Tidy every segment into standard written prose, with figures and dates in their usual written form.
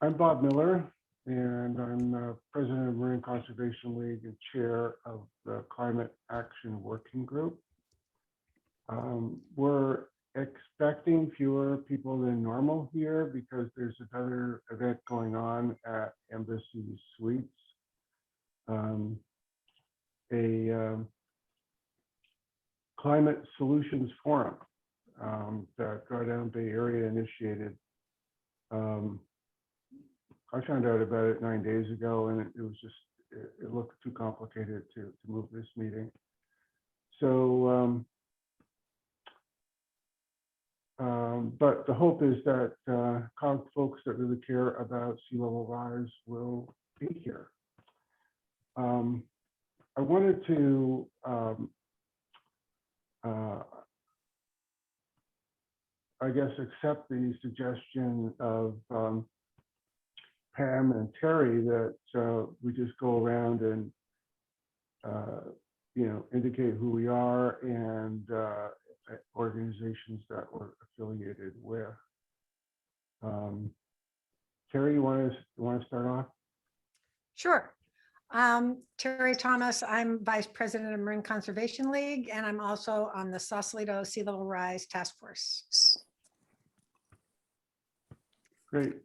I'm Bob Miller, and I'm president of Marine Conservation League and chair of the Climate Action Working Group. We're expecting fewer people than normal here because there's another event going on at Embassy Suites, a climate solutions forum that Drawdown Bay Area initiated. I found out about it 9 days ago, and it was just, it looked too complicated to move this meeting. So, but the hope is that COG folks that really care about sea level rise will be here. I wanted to I guess accept the suggestion of Pam and Terry that we just go around and indicate who we are and organizations that we're affiliated with. Terry, you want to start off? Sure. Terry Thomas, I'm Vice President of Marine Conservation League, and I'm also on the Sausalito Sea Level Rise Task Force. Great.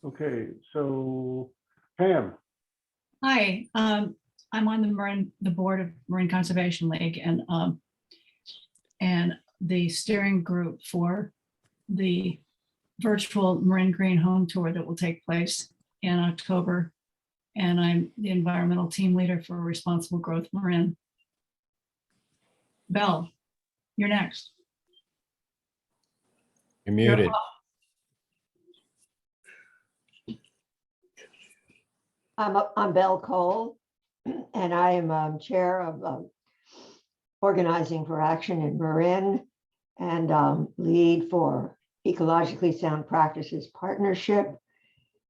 Okay, so Pam. Hi, I'm on the board of Marine Conservation League and the steering group for the virtual Marine Green Home Tour that will take place in October. And I'm the environmental team leader for Responsible Growth Marin. Belle, you're next. You're muted. I'm Belle Cole, and I am chair of Organizing for Action in Marin and lead for Ecologically Sound Practices Partnership,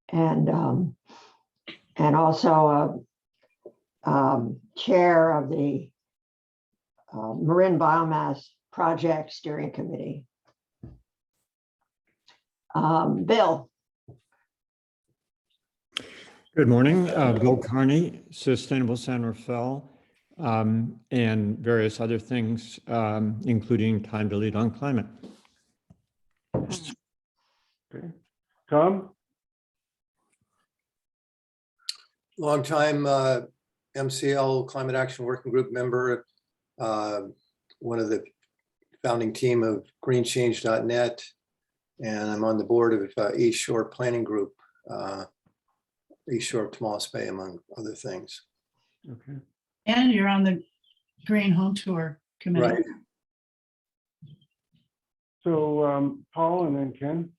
and also chair of the Marin Biomass Project Steering Committee. Bill. Good morning. Bill Carney, Sustainable San Rafael, and various other things, including Time to Lead on Climate. Okay. Tom? Longtime MCL Climate Action Working Group member, one of the founding team of greenchange.net, and I'm on the board of East Shore Planning Group, East Shore of Tomales Bay, among other things. Okay. And you're on the Green Home Tour Committee. Right. So Paul and then Ken.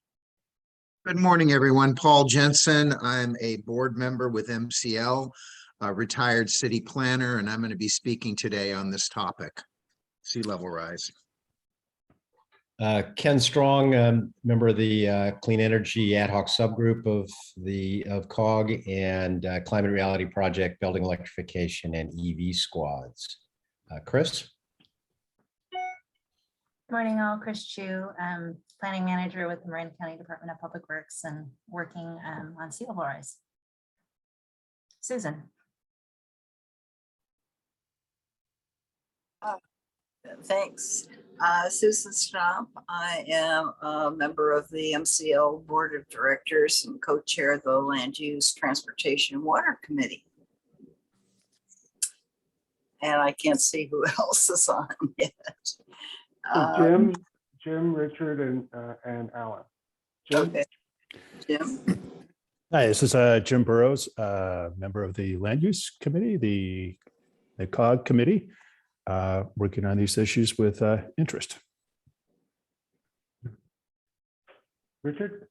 Good morning, everyone. Paul Jensen. I'm a board member with MCL, a retired city planner, and I'm going to be speaking today on this topic, sea level rise. Ken Strong, member of the Clean Energy Ad Hoc Subgroup of COG and Climate Reality Project, Building Electrification and EV Squads. Chris? Good morning, all. Chris Chu, planning manager with the Marin County Department of Public Works and working on sea level rise. Susan. Thanks. Susan Stomp. I am a member of the MCL Board of Directors and co-chair of the Land Use, Transportation, and Water Committee. And I can't see who else is on yet. Jim, Richard, and Alan. Jim? Okay. Jim? Hi, this is Jim Burrows, member of the Land Use Committee, the COG Committee, working on these issues with interest. Richard?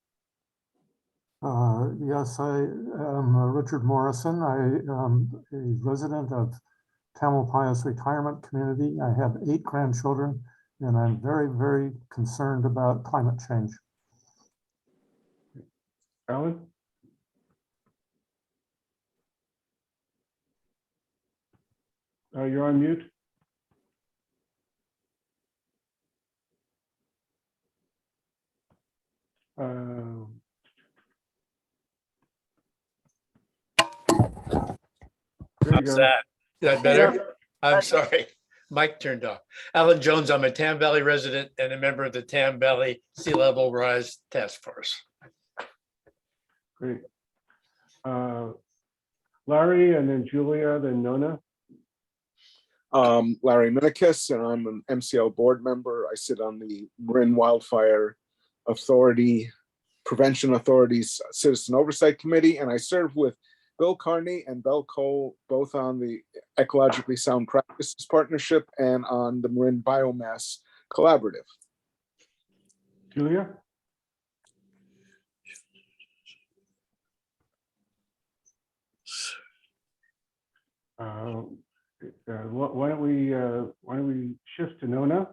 Yes, I am Richard Morrison. I am a resident of Tamalpais Retirement Community. I have 8 grandchildren, and I'm very, very concerned about climate change. Alan? You're on mute. you How's go. that? Is that better? I'm sorry. Mic turned off. Alan Jones, I'm a Tam Valley resident and a member of the Tam Valley Sea Level Rise Task Force. Great. Larry and then Julia, then Nona. Larry Minikis, and I'm an MCL board member. I sit on the Marin Wildfire Authority, Prevention Authority's Citizen Oversight Committee, and I serve with Bill Carney and Bell Cole, both on the Ecologically Sound Practices Partnership and on the Marin Biomass Collaborative. Julia? Why don't we shift to Nona?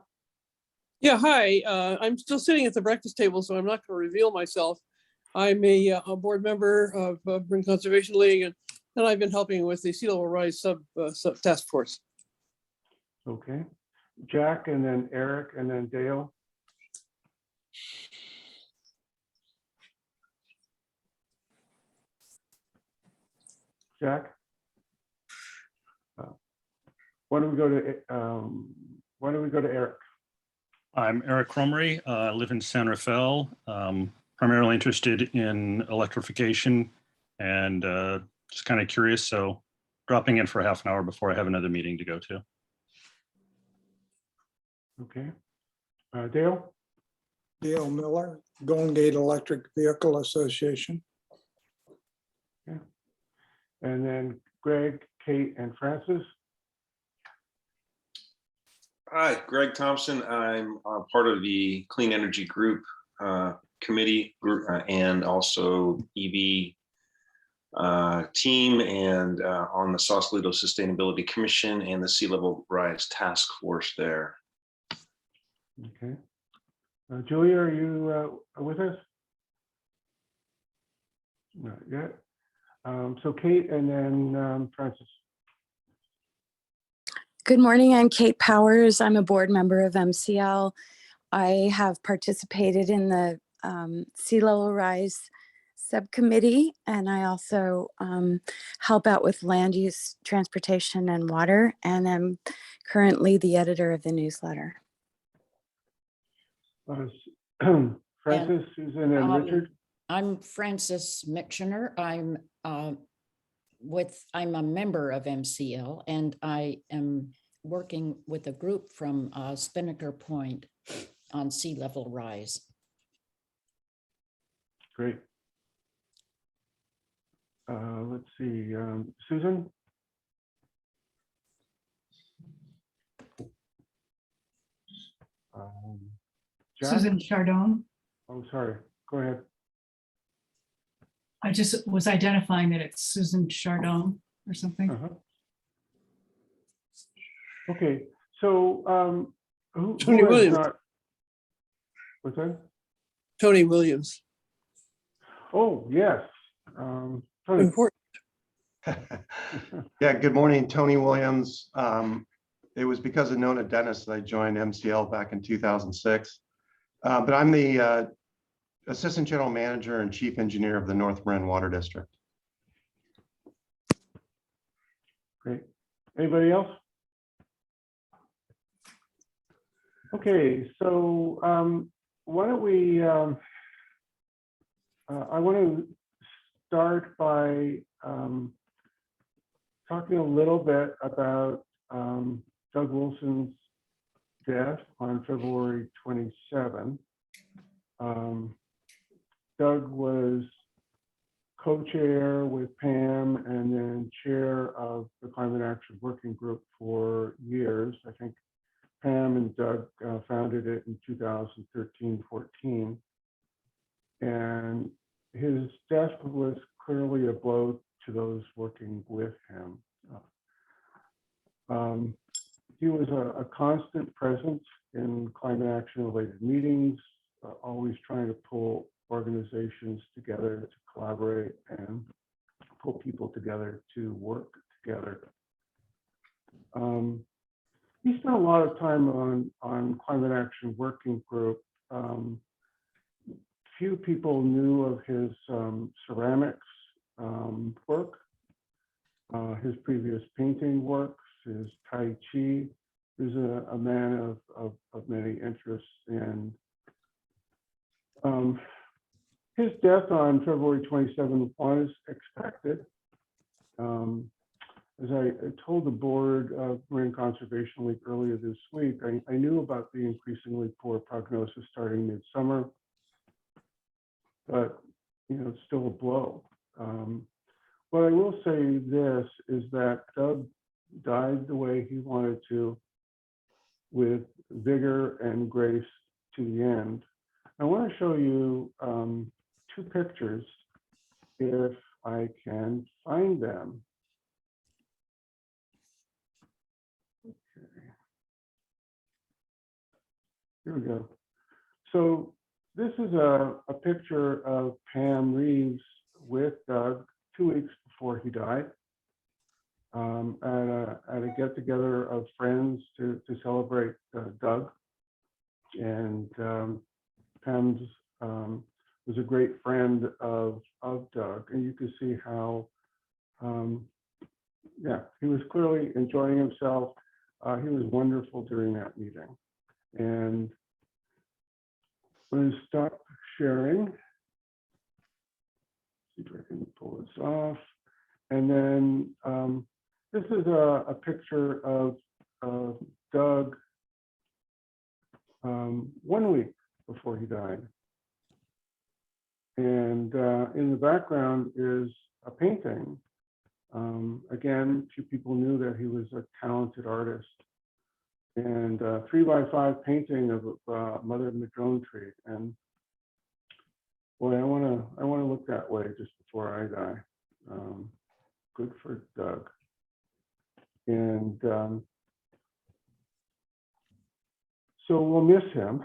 Yeah, hi. I'm still sitting at the breakfast table, so I'm not going to reveal myself. I'm a board member of Marin Conservation League, and I've been helping with the Sea Level Rise sub task force. Okay. Jack and then Eric and then Dale. Jack? Why don't we go to Eric? I'm Eric Cromery. I live in San Rafael, primarily interested in electrification and just kind of curious. So dropping in for half an hour before I have another meeting to go to. Okay. Dale? Dale Miller, Golden Gate Electric Vehicle Association. Yeah. And then Greg, Kate, and Francis. Hi, Greg Thompson. I'm part of the Clean Energy Group committee group and also EV team, and on the Sausalito Sustainability Commission and the Sea Level Rise Task Force there. Okay. Julia, are you with us? Not yet. So Kate and then Francis. Good morning, I'm Kate Powers. I'm a board member of MCL. I have participated in the Sea Level Rise subcommittee, and I also help out with land use, transportation, and water, and I'm currently the editor of the newsletter. Francis, Susan, and Richard. I'm Frances Mixioner. I'm a member of MCL, and I am working with a group from Spinnaker Point on sea level rise. Great. Let's see, Susan. Jack? Susan Chardon. Oh, sorry. Go ahead. I just was identifying that it's Susan Chardon or something. Okay, so who Tony has Williams. not? What's that? Tony Williams. Oh, yes. Tony. Important. Yeah, good morning, Tony Williams. It was because of Nona Dennis that I joined MCL back in 2006. But I'm the Assistant General Manager and Chief Engineer of the North Marin Water District. Great. Anybody else? Okay, so why don't we, I want to start by talking a little bit about Doug Wilson's death on February 27. Doug was co-chair with Pam and then chair of the Climate Action Working Group for years. I think Pam and Doug founded it in 2013-14. And his death was clearly a blow to those working with him. He was a constant presence in climate action related meetings, always trying to pull organizations together to collaborate and pull people together to work together. He spent a lot of time on Climate Action Working Group. Few people knew of his ceramics work. his previous painting works, his Tai Chi. He's a man of many interests, and his death on February 27 was expected. As I told the board of Marine Conservation League earlier this week, I knew about the increasingly poor prognosis starting midsummer, but it's still a blow. What I will say this is that Doug died the way he wanted to, with vigor and grace to the end. I want to show you two pictures if I can find them. Okay. Here we go. So this is a picture of Pam Reeves with Doug 2 weeks before he died, at a get-together of friends to celebrate Doug. And Pam's was a great friend of Doug, and you can see how, yeah, he was clearly enjoying himself. He was wonderful during that meeting. And I'm going to stop sharing. See if I can pull this off. And then this is a picture of Doug 1 week before he died. And in the background is a painting. Again, few people knew that he was a talented artist. And 3x5 painting of Mother Madrone tree. And boy, I want to look that way just before I die. Good for Doug. And so we'll miss him.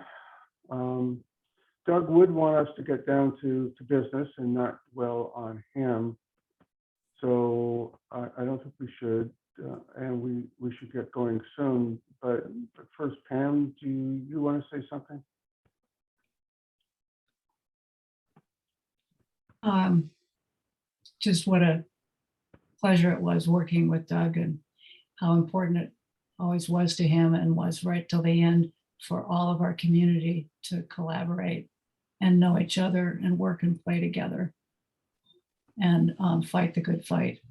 Doug would want us to get down to business and not dwell on him. So I don't think we should, and we should get going soon. But first, Pam, do you want to say something? Just what a pleasure it was working with Doug, and how important it always was to him, and was right till the end for all of our community to collaborate and know each other and work and play together and fight the good fight.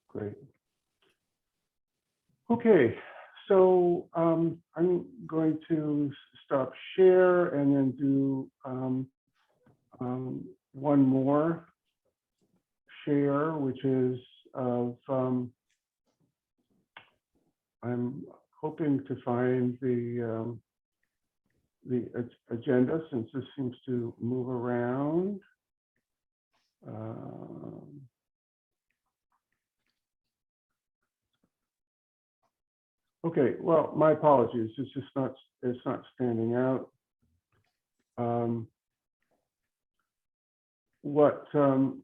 Great. Okay, so I'm going to stop share and then do one more share, which is of, I'm hoping to find the agenda, since this seems to move around. Okay, well, my apologies. It's just it's not standing out. What's on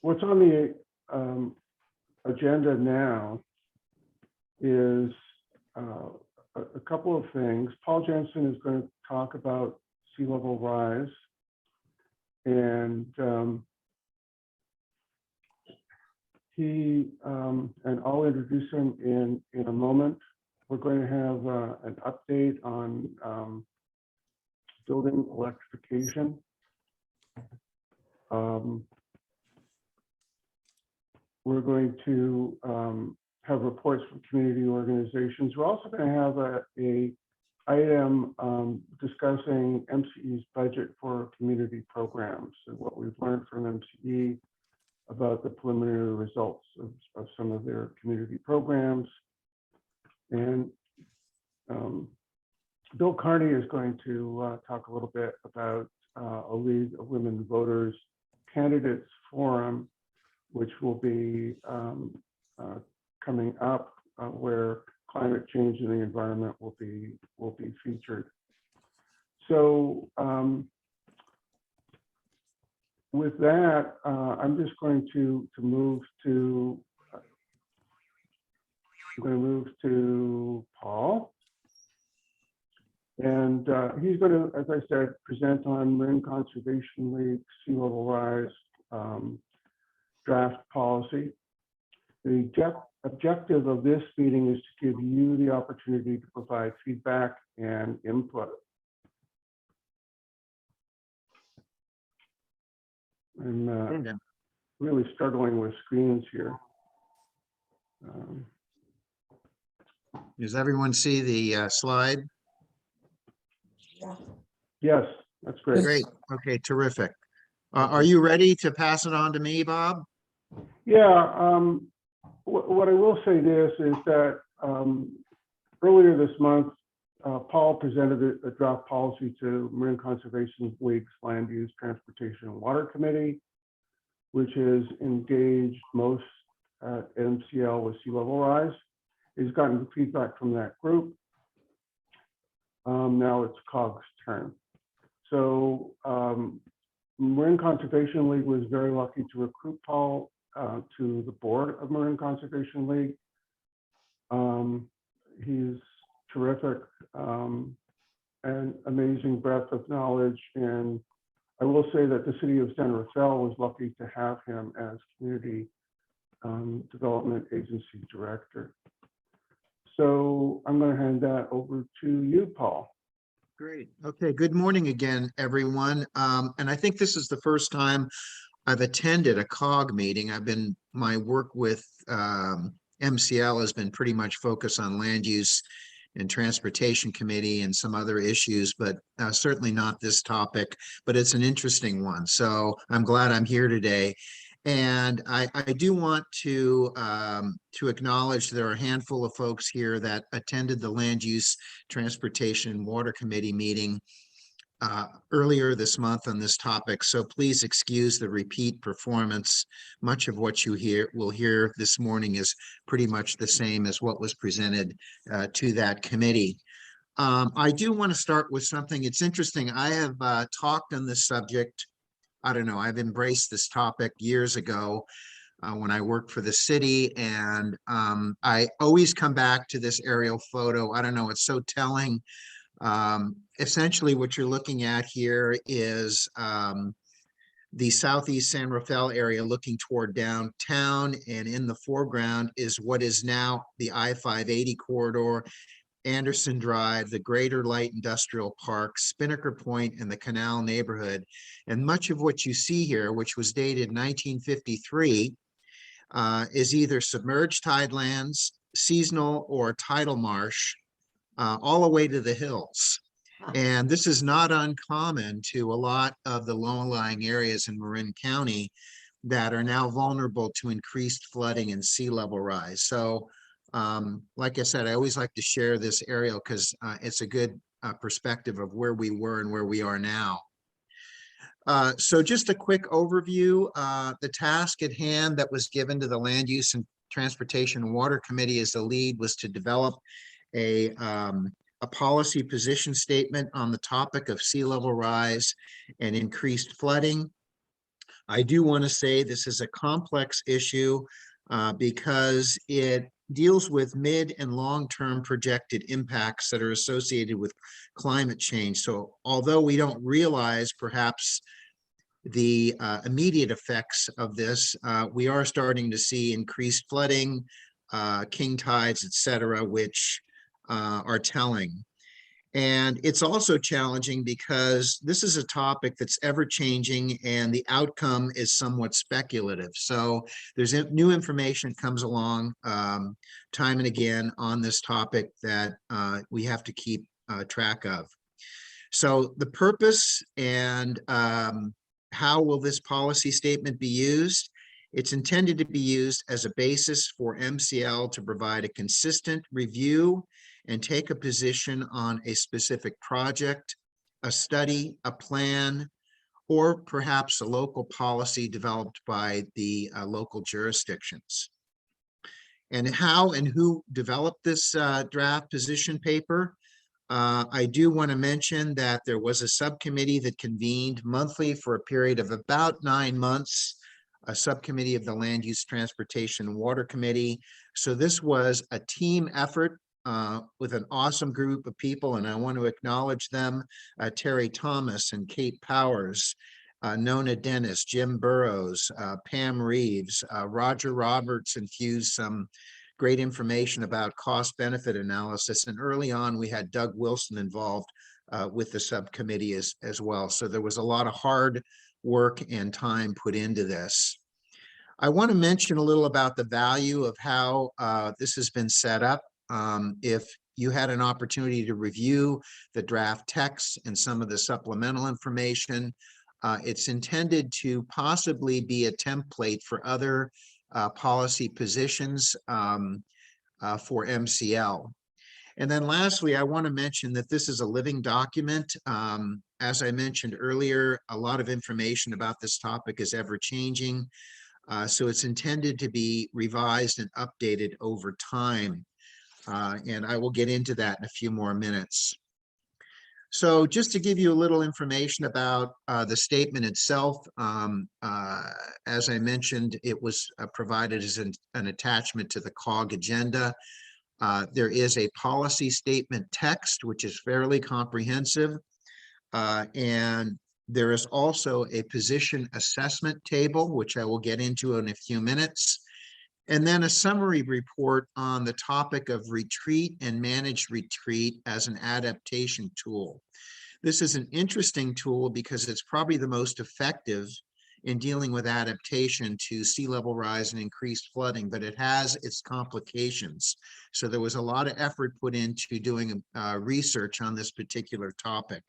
the agenda now is a couple of things. Paul Jensen is going to talk about sea level rise, and and I'll introduce him in a moment. We're going to have an update on building electrification. We're going to have reports from community organizations. We're also going to have a item discussing MCE's budget for community programs and what we've learned from MCE about the preliminary results of some of their community programs. And Bill Carney is going to talk a little bit about a League of Women Voters Candidates Forum, which will be coming up, where climate change and the environment will be featured. So with that, I'm just going to move to Paul. And he's going to, as I said, present on Marine Conservation League sea level rise draft policy. The objective of this meeting is to give you the opportunity to provide feedback and input. I'm really struggling with screens here. Does everyone see the slide? Yes, that's great. Great. Okay, terrific. Are you ready to pass it on to me, Bob? Yeah, what I will say this is that earlier this month, Paul presented a draft policy to Marine Conservation League's Land Use, Transportation, and Water Committee, which has engaged most at MCL with sea level rise. He's gotten feedback from that group. Now it's COG's turn. So Marine Conservation League was very lucky to recruit Paul to the board of Marine Conservation League. He's terrific and amazing breadth of knowledge. And I will say that the city of San Rafael was lucky to have him as community development agency director. So I'm going to hand that over to you, Paul. Great. Okay. Good morning again, everyone. And I think this is the first time I've attended a COG meeting. My work with MCL has been pretty much focused on land use and transportation committee and some other issues, but certainly not this topic, but it's an interesting one. So I'm glad I'm here today. And I do want to acknowledge there are a handful of folks here that attended the Land Use, Transportation, and Water Committee meeting earlier this month on this topic. So please excuse the repeat performance. Much of what you will hear this morning is pretty much the same as what was presented to that committee. I do want to start with something. It's interesting. I have talked on this subject. I don't know, I've embraced this topic years ago when I worked for the city, and I always come back to this aerial photo. I don't know, it's so telling. Essentially what you're looking at here is the southeast San Rafael area looking toward downtown, and in the foreground is what is now the I-580 corridor, Anderson Drive, the Greater Light Industrial Park, Spinnaker Point, and the Canal neighborhood. And much of what you see here, which was dated 1953, is either submerged tidelands, seasonal, or tidal marsh, all the way to the hills. And this is not uncommon to a lot of the low-lying areas in Marin County that are now vulnerable to increased flooding and sea level rise. So like I said, I always like to share this aerial because it's a good perspective of where we were and where we are now. So just a quick overview. The task at hand that was given to the Land Use and Transportation and Water Committee as the lead was to develop a policy position statement on the topic of sea level rise and increased flooding. I do want to say this is a complex issue because it deals with mid and long-term projected impacts that are associated with climate change. So although we don't realize perhaps the immediate effects of this, we are starting to see increased flooding, king tides, et cetera, which are telling. And it's also challenging because this is a topic that's ever changing and the outcome is somewhat speculative. So there's new information comes along time and again on this topic that we have to keep track of. So the purpose and how will this policy statement be used? It's intended to be used as a basis for MCL to provide a consistent review and take a position on a specific project, a study, a plan, or perhaps a local policy developed by the local jurisdictions. And how and who developed this draft position paper? I do want to mention that there was a subcommittee that convened monthly for a period of about 9 months, a subcommittee of the Land Use, Transportation, and Water Committee. So this was a team effort with an awesome group of people, and I want to acknowledge them, Terry Thomas and Kate Powers, Nona Dennis, Jim Burrows, Pam Reeves, Roger Roberts infused some great information about cost benefit analysis. And early on, we had Doug Wilson involved with the subcommittee as well. So there was a lot of hard work and time put into this. I want to mention a little about the value of how this has been set up. If you had an opportunity to review the draft text and some of the supplemental information, it's intended to possibly be a template for other policy positions for MCL. And then lastly, I want to mention that this is a living document. As I mentioned earlier, a lot of information about this topic is ever changing. So it's intended to be revised and updated over time. And I will get into that in a few more minutes. So just to give you a little information about the statement itself, as I mentioned, it was provided as an attachment to the COG agenda. There is a policy statement text, which is fairly comprehensive. And there is also a position assessment table, which I will get into in a few minutes. And then a summary report on the topic of retreat and managed retreat as an adaptation tool. This is an interesting tool because it's probably the most effective in dealing with adaptation to sea level rise and increased flooding, but it has its complications. So there was a lot of effort put into doing research on this particular topic.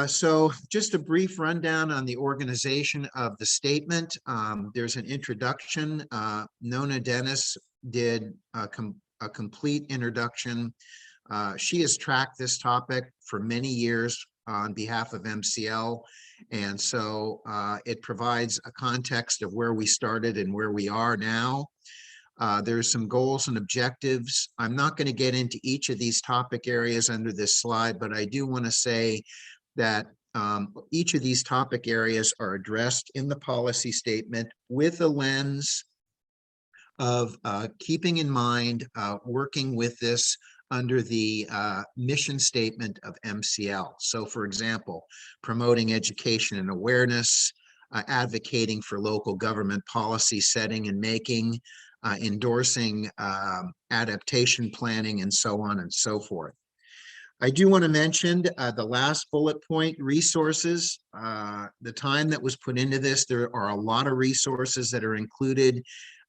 So just a brief rundown on the organization of the statement. There's an introduction. Nona Dennis did a complete introduction. She has tracked this topic for many years on behalf of MCL. And so it provides a context of where we started and where we are now. There's some goals and objectives. I'm not going to get into each of these topic areas under this slide, but I do want to say that each of these topic areas are addressed in the policy statement with a lens of keeping in mind working with this under the mission statement of MCL. So for example, promoting education and awareness, advocating for local government policy setting and making, endorsing adaptation planning, and so on and so forth. I do want to mention the last bullet point, resources. The time that was put into this, there are a lot of resources that are included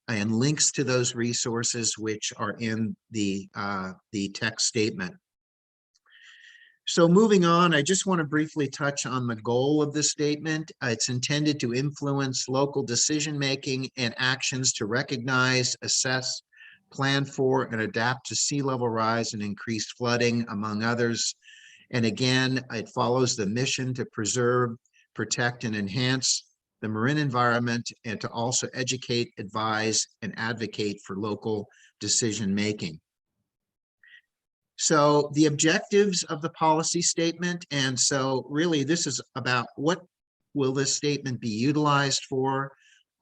and links to those resources which are in the text statement. So moving on, I just want to briefly touch on the goal of the statement. It's intended to influence local decision-making and actions to recognize, assess, plan for, and adapt to sea level rise and increased flooding, among others. And again, it follows the mission to preserve, protect, and enhance the marine environment, and to also educate, advise, and advocate for local decision-making. So the objectives of the policy statement, and so really this is about what will this statement be utilized for,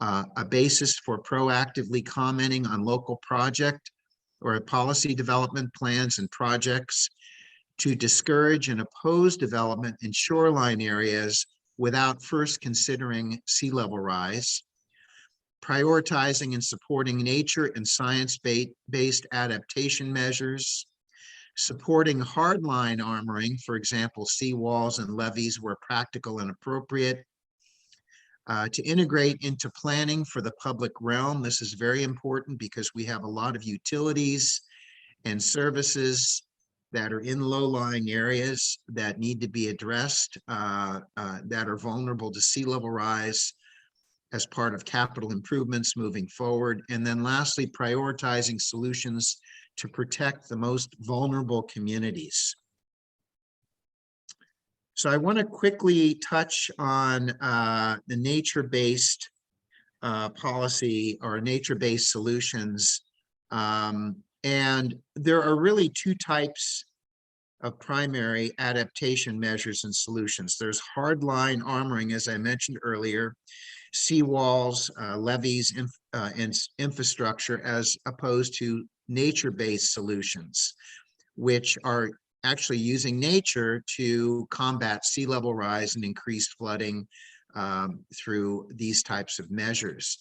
a basis for proactively commenting on local project or policy development plans and projects to discourage and oppose development in shoreline areas without first considering sea level rise, prioritizing and supporting nature and science-based adaptation measures, supporting hardline armoring, for example, seawalls and levees where practical and appropriate, to integrate into planning for the public realm. This is very important because we have a lot of utilities and services that are in low-lying areas that need to be addressed, that are vulnerable to sea level rise as part of capital improvements moving forward. And then lastly, prioritizing solutions to protect the most vulnerable communities. So I want to quickly touch on the nature-based policy or nature-based solutions. And there are really two types of primary adaptation measures and solutions. There's hardline armoring, as I mentioned earlier, seawalls, levees, and infrastructure, as opposed to nature-based solutions, which are actually using nature to combat sea level rise and increased flooding through these types of measures.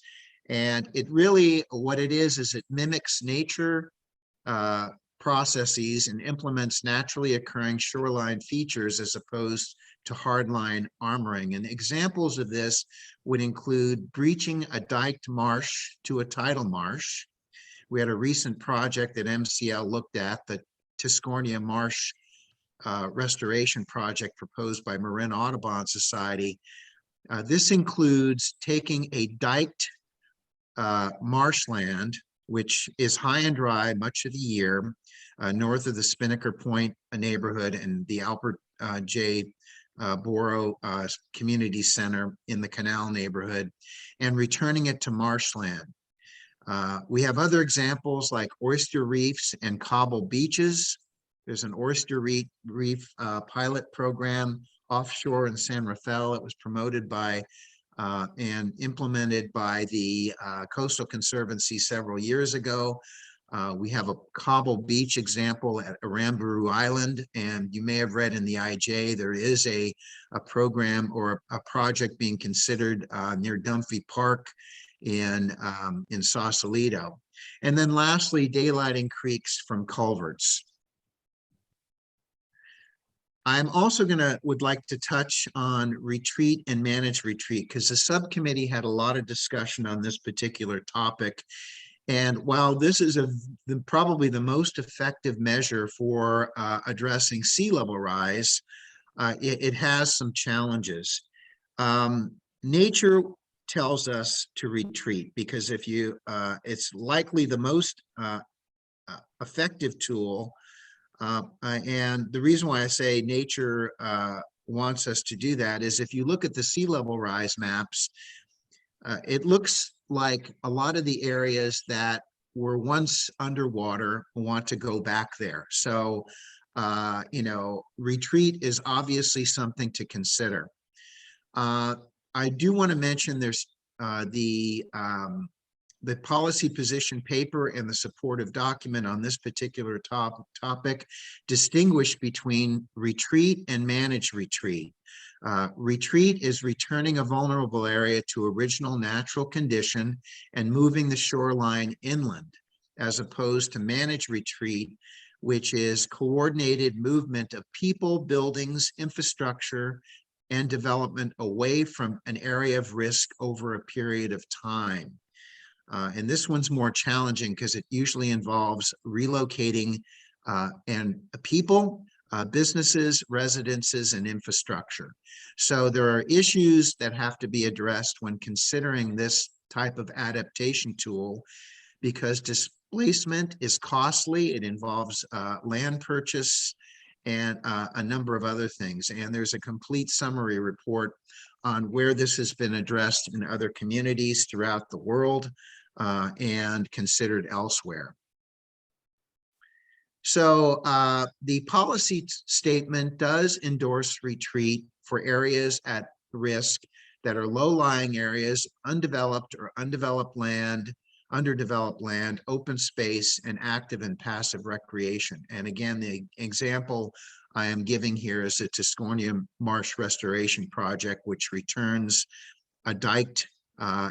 And it really, what it is it mimics nature processes and implements naturally occurring shoreline features as opposed to hardline armoring. And examples of this would include breaching a diked marsh to a tidal marsh. We had a recent project that MCL looked at, the Tiscornia Marsh restoration project proposed by Marin Audubon Society. This includes taking a diked marshland, which is high and dry much of the year, north of the Spinnaker Point neighborhood and the Albert J. Borough Community Center in the Canal neighborhood, and returning it to marshland. We have other examples like oyster reefs and cobble beaches. There's an oyster reef pilot program offshore in San Rafael. It was promoted by and implemented by the Coastal Conservancy several years ago. We have a cobble beach example at Aramburu Island, and you may have read in the IJ, there is a program or a project being considered near Dunphy Park in Sausalito. And then lastly, daylighting creeks from culverts. I'm also would like to touch on retreat and manage retreat, because the subcommittee had a lot of discussion on this particular topic. And while this is probably the most effective measure for addressing sea level rise, it has some challenges. Nature tells us to retreat because if you, it's likely the most effective tool. And the reason why I say nature wants us to do that is if you look at the sea level rise maps, it looks like a lot of the areas that were once underwater want to go back there. So, you know, retreat is obviously something to consider. I do want to mention there's the policy position paper and the supportive document on this particular topic distinguish between retreat and manage retreat. Retreat is returning a vulnerable area to original natural condition and moving the shoreline inland, as opposed to manage retreat, which is coordinated movement of people, buildings, infrastructure, and development away from an area of risk over a period of time. And this one's more challenging because it usually involves relocating and people, businesses, residences, and infrastructure. So there are issues that have to be addressed when considering this type of adaptation tool, because displacement is costly. It involves land purchase and a number of other things. And there's a complete summary report on where this has been addressed in other communities throughout the world and considered elsewhere. So the policy statement does endorse retreat for areas at risk that are low-lying areas, undeveloped or undeveloped land, underdeveloped land, open space, and active and passive recreation. And again, the example I am giving here is the Tiscornia Marsh Restoration Project, which returns a diked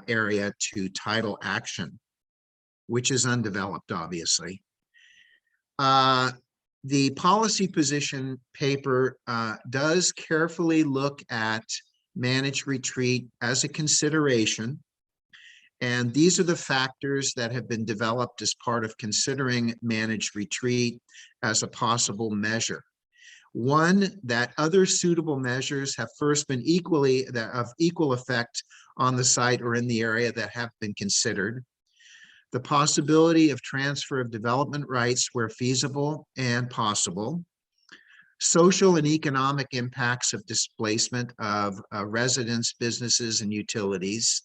area to tidal action, which is undeveloped, obviously. The policy position paper does carefully look at managed retreat as a consideration. And these are the factors that have been developed as part of considering managed retreat as a possible measure. One, that other suitable measures have first been of equal effect on the site or in the area that have been considered. The possibility of transfer of development rights where feasible and possible. Social and economic impacts of displacement of residents, businesses, and utilities.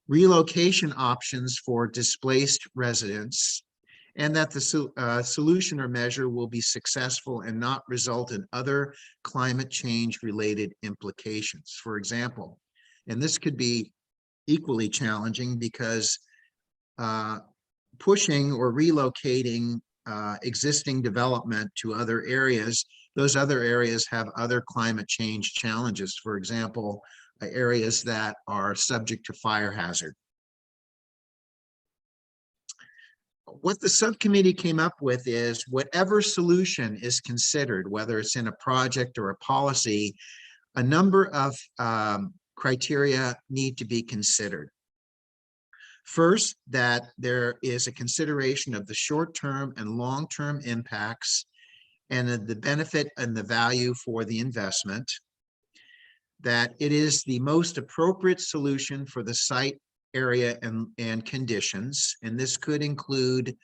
Relocation options for displaced residents, and that the solution or measure will be successful and not result in other climate change related implications. For example, and this could be equally challenging because pushing or relocating existing development to other areas, those other areas have other climate change challenges. For example, areas that are subject to fire hazard. What the subcommittee came up with is whatever solution is considered, whether it's in a project or a policy, a number of criteria need to be considered. First, that there is a consideration of the short-term and long-term impacts and the benefit and the value for the investment, that it is the most appropriate solution for the site area and conditions. And this could include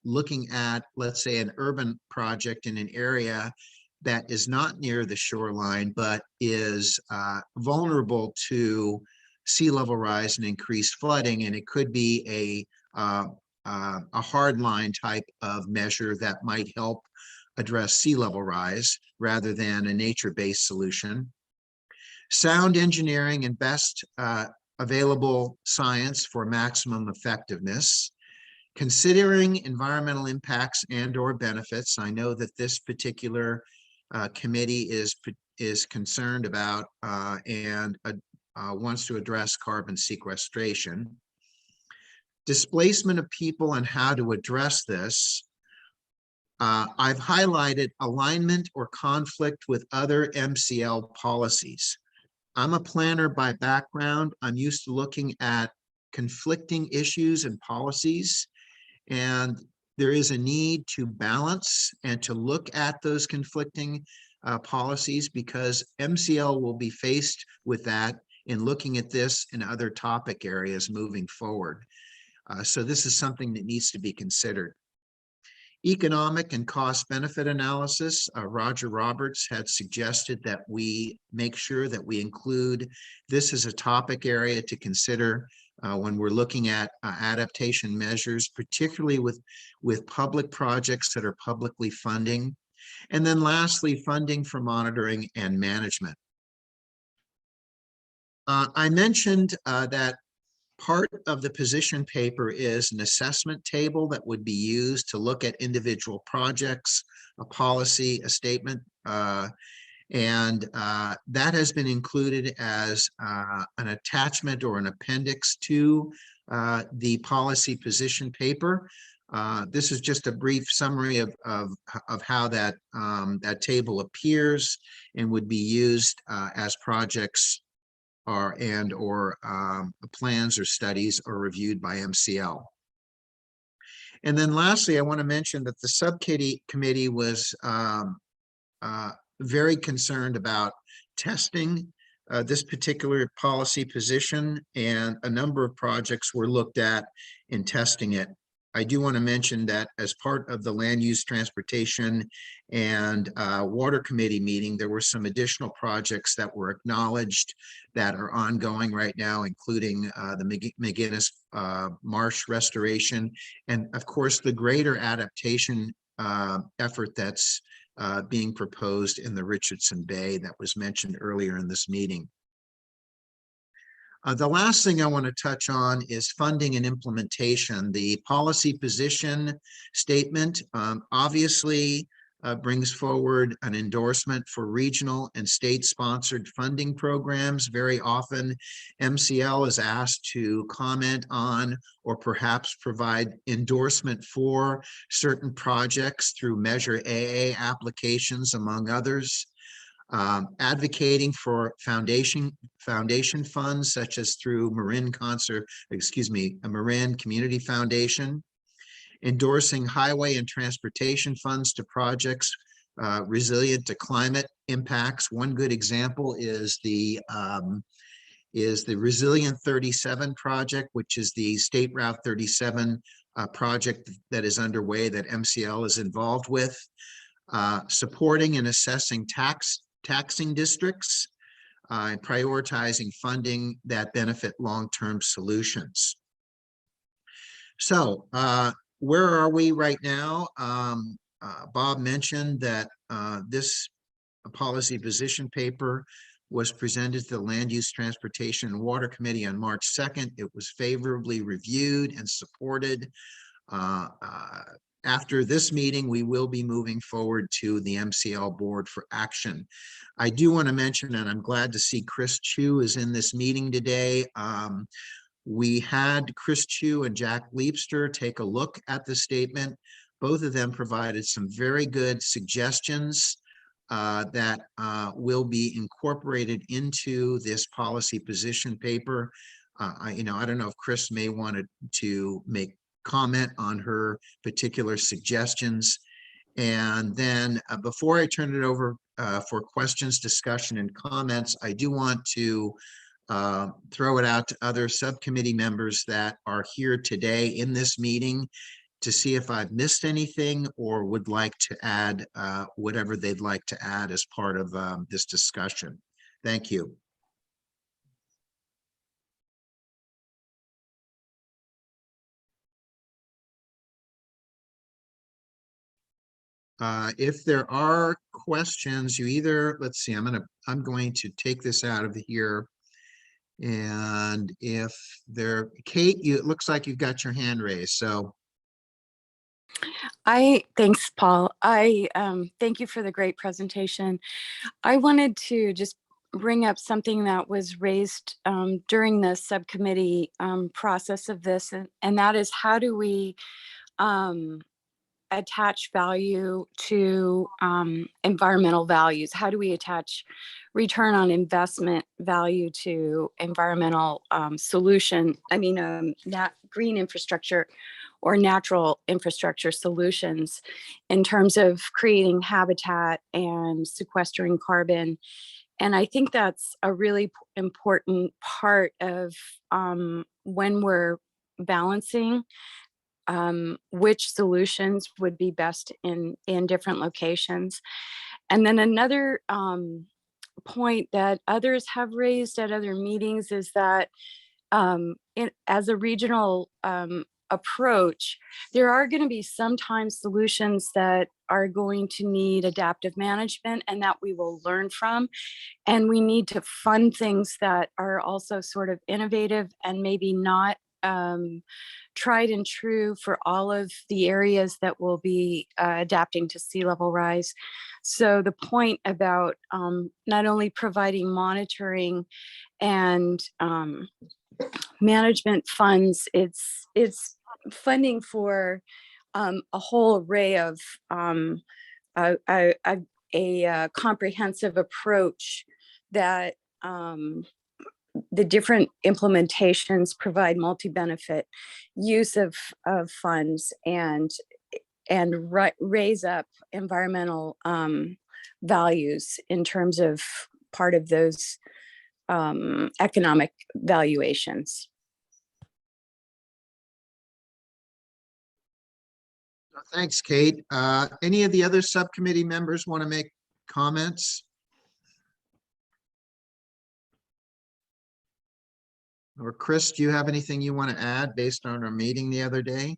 looking at, let's say, an urban project in an area that is not near the shoreline, but is vulnerable to sea level rise and increased flooding. And it could be a hard line type of measure that might help address sea level rise rather than a nature-based solution. Sound engineering and best available science for maximum effectiveness. Considering environmental impacts and or benefits. I know that this particular committee is concerned about and wants to address carbon sequestration. Displacement of people and how to address this. I've highlighted alignment or conflict with other MCL policies. I'm a planner by background. I'm used to looking at conflicting issues and policies, and there is a need to balance and to look at those conflicting policies, because MCL will be faced with that in looking at this and other topic areas moving forward. So this is something that needs to be considered. Economic and cost benefit analysis. Roger Roberts had suggested that we make sure that we include this as a topic area to consider when we're looking at adaptation measures, particularly with public projects that are publicly funding. And then lastly, funding for monitoring and management. I mentioned that part of the position paper is an assessment table that would be used to look at individual projects, a policy, a statement, and that has been included as an attachment or an appendix to the policy position paper. This is just a brief summary of how that, that table appears and would be used as projects or plans or studies are reviewed by MCL. And then lastly, I want to mention that the subcommittee was very concerned about testing this particular policy position, and a number of projects were looked at in testing it. I do want to mention that as part of the Land Use, Transportation, and Water Committee meeting, there were some additional projects that were acknowledged that are ongoing right now, including the McGinnis Marsh restoration, and of course, the greater adaptation effort that's being proposed in the Richardson Bay that was mentioned earlier in this meeting. The last thing I want to touch on is funding and implementation. The policy position statement obviously brings forward an endorsement for regional and state-sponsored funding programs. Very often, MCL is asked to comment on or perhaps provide endorsement for certain projects through Measure AA applications, among others. Advocating for foundation funds, such as through Marin Community Foundation. Endorsing highway and transportation funds to projects resilient to climate impacts. One good example is the Resilient 37 project, which is the State Route 37 project that is underway that MCL is involved with. Supporting and assessing taxing districts, and prioritizing funding that benefit long-term solutions. So where are we right now? Bob mentioned that this policy position paper was presented to the Land Use, Transportation, and Water Committee on March 2nd. It was favorably reviewed and supported. after this meeting, we will be moving forward to the MCL board for action. I do want to mention, and I'm glad to see Chris Chu is in this meeting today. We had Chris Chu and Jack Leapster take a look at the statement. Both of them provided some very good suggestions that will be incorporated into this policy position paper. I don't know if Chris may wanted to make comment on her particular suggestions. And then before I turn it over for questions, discussion, and comments, I do want to throw it out to other subcommittee members that are here today in this meeting to see if I've missed anything or would like to add whatever they'd like to add as part of this discussion. Thank you. If there are questions, you either, let's see, I'm going to take this out of here. And if there, Kate, it looks like you've got your hand raised, so. Thanks, Paul. Thank you for the great presentation. I wanted to just bring up something that was raised during the subcommittee process of this, and that is, how do we attach value to environmental values? How do we attach return on investment value to environmental green infrastructure or natural infrastructure solutions in terms of creating habitat and sequestering carbon? And I think that's a really important part of when we're balancing which solutions would be best in different locations. And then another point that others have raised at other meetings is that as a regional approach, there are going to be sometimes solutions that are going to need adaptive management and that we will learn from. And we need to fund things that are also sort of innovative and maybe not tried and true for all of the areas that will be adapting to sea level rise. So the point about not only providing monitoring and management funds, it's funding for a whole array of a comprehensive approach that the different implementations provide multi-benefit use of funds and raise up environmental values in terms of part of those economic valuations. Thanks, Kate. Any of the other subcommittee members want to make comments? Or Chris, do you have anything you want to add based on our meeting the other day?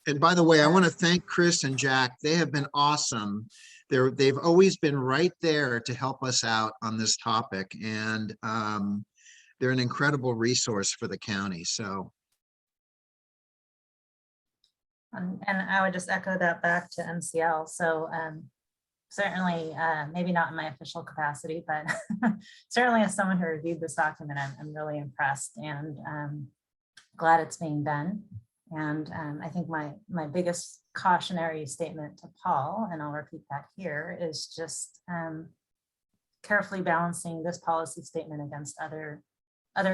And by the way, I want to thank Chris and Jack. They have been awesome. They've always been right there to help us out on this topic. And they're an incredible resource for the county. So. And I would just echo that back to MCL. So certainly, maybe not in my official capacity, but certainly as someone who reviewed this document, I'm really impressed and glad it's being done. And I think my biggest cautionary statement to Paul, and I'll repeat that here, is just carefully balancing this policy statement against other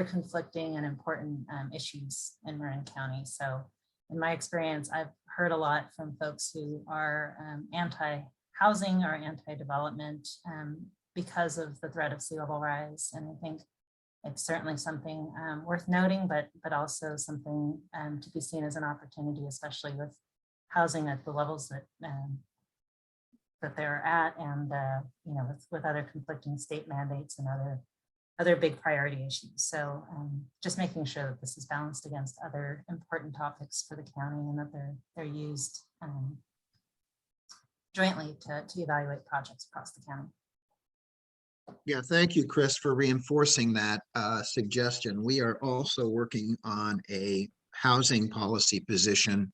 conflicting and important issues in Marin County. So in my experience, I've heard a lot from folks who are anti-housing or anti-development because of the threat of sea level rise. And I think it's certainly something worth noting, but also something to be seen as an opportunity, especially with housing at the levels that they're at, and with other conflicting state mandates and other big priority issues. So just making sure that this is balanced against other important topics for the county and that they're used jointly to evaluate projects across the county. Yeah, thank you, Chris, for reinforcing that suggestion. We are also working on a housing policy position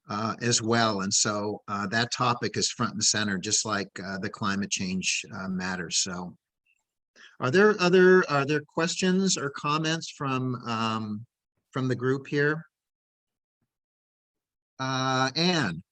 as well. And so that topic is front and center, just like the climate change matters. So are there questions or comments from the group here? Anne.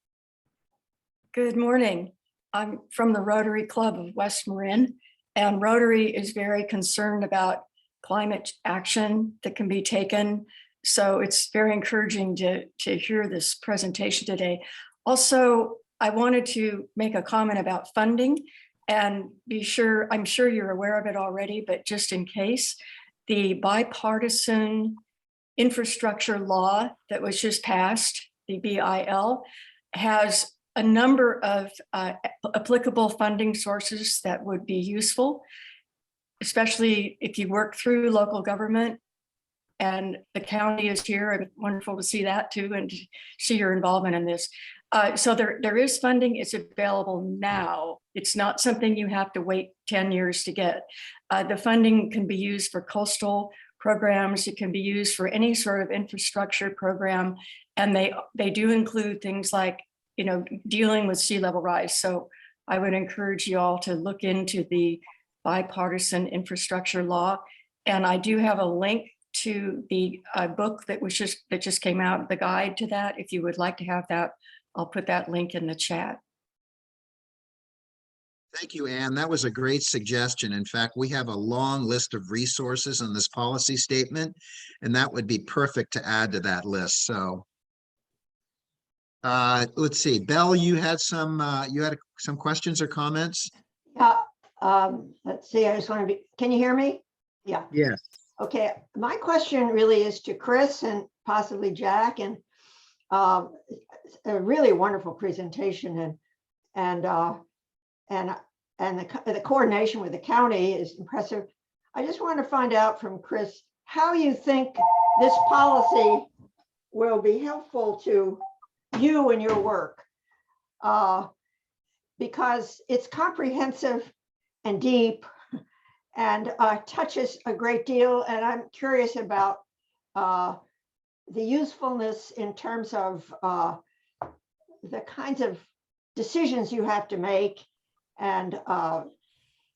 Good morning. I'm from the Rotary Club of West Marin, and Rotary is very concerned about climate action that can be taken. So it's very encouraging to hear this presentation today. Also, I wanted to make a comment about funding and I'm sure you're aware of it already, but just in case, the bipartisan infrastructure law that was just passed, the BIL, has a number of applicable funding sources that would be useful, especially if you work through local government, and the county is here, and wonderful to see that too, and to see your involvement in this. So there is funding, it's available now. It's not something you have to wait 10 years to get. The funding can be used for coastal programs. It can be used for any sort of infrastructure program. And they do include things like, dealing with sea level rise. So I would encourage you all to look into the bipartisan infrastructure law. And I do have a link to the book that just came out, the guide to that. If you would like to have that, I'll put that link in the chat. Thank you, Anne. That was a great suggestion. In fact, we have a long list of resources in this policy statement, and that would be perfect to add to that list. So let's see, Belle, you had some questions or comments? Yeah, let's see, I just want to can you hear me? Yeah. Yes. Okay, my question really is to Chris and possibly Jack, and a really wonderful presentation, and the coordination with the county is impressive. I just want to find out from Chris how you think this policy will be helpful to you and your work, because it's comprehensive and deep and touches a great deal. And I'm curious about the usefulness in terms of the kinds of decisions you have to make, and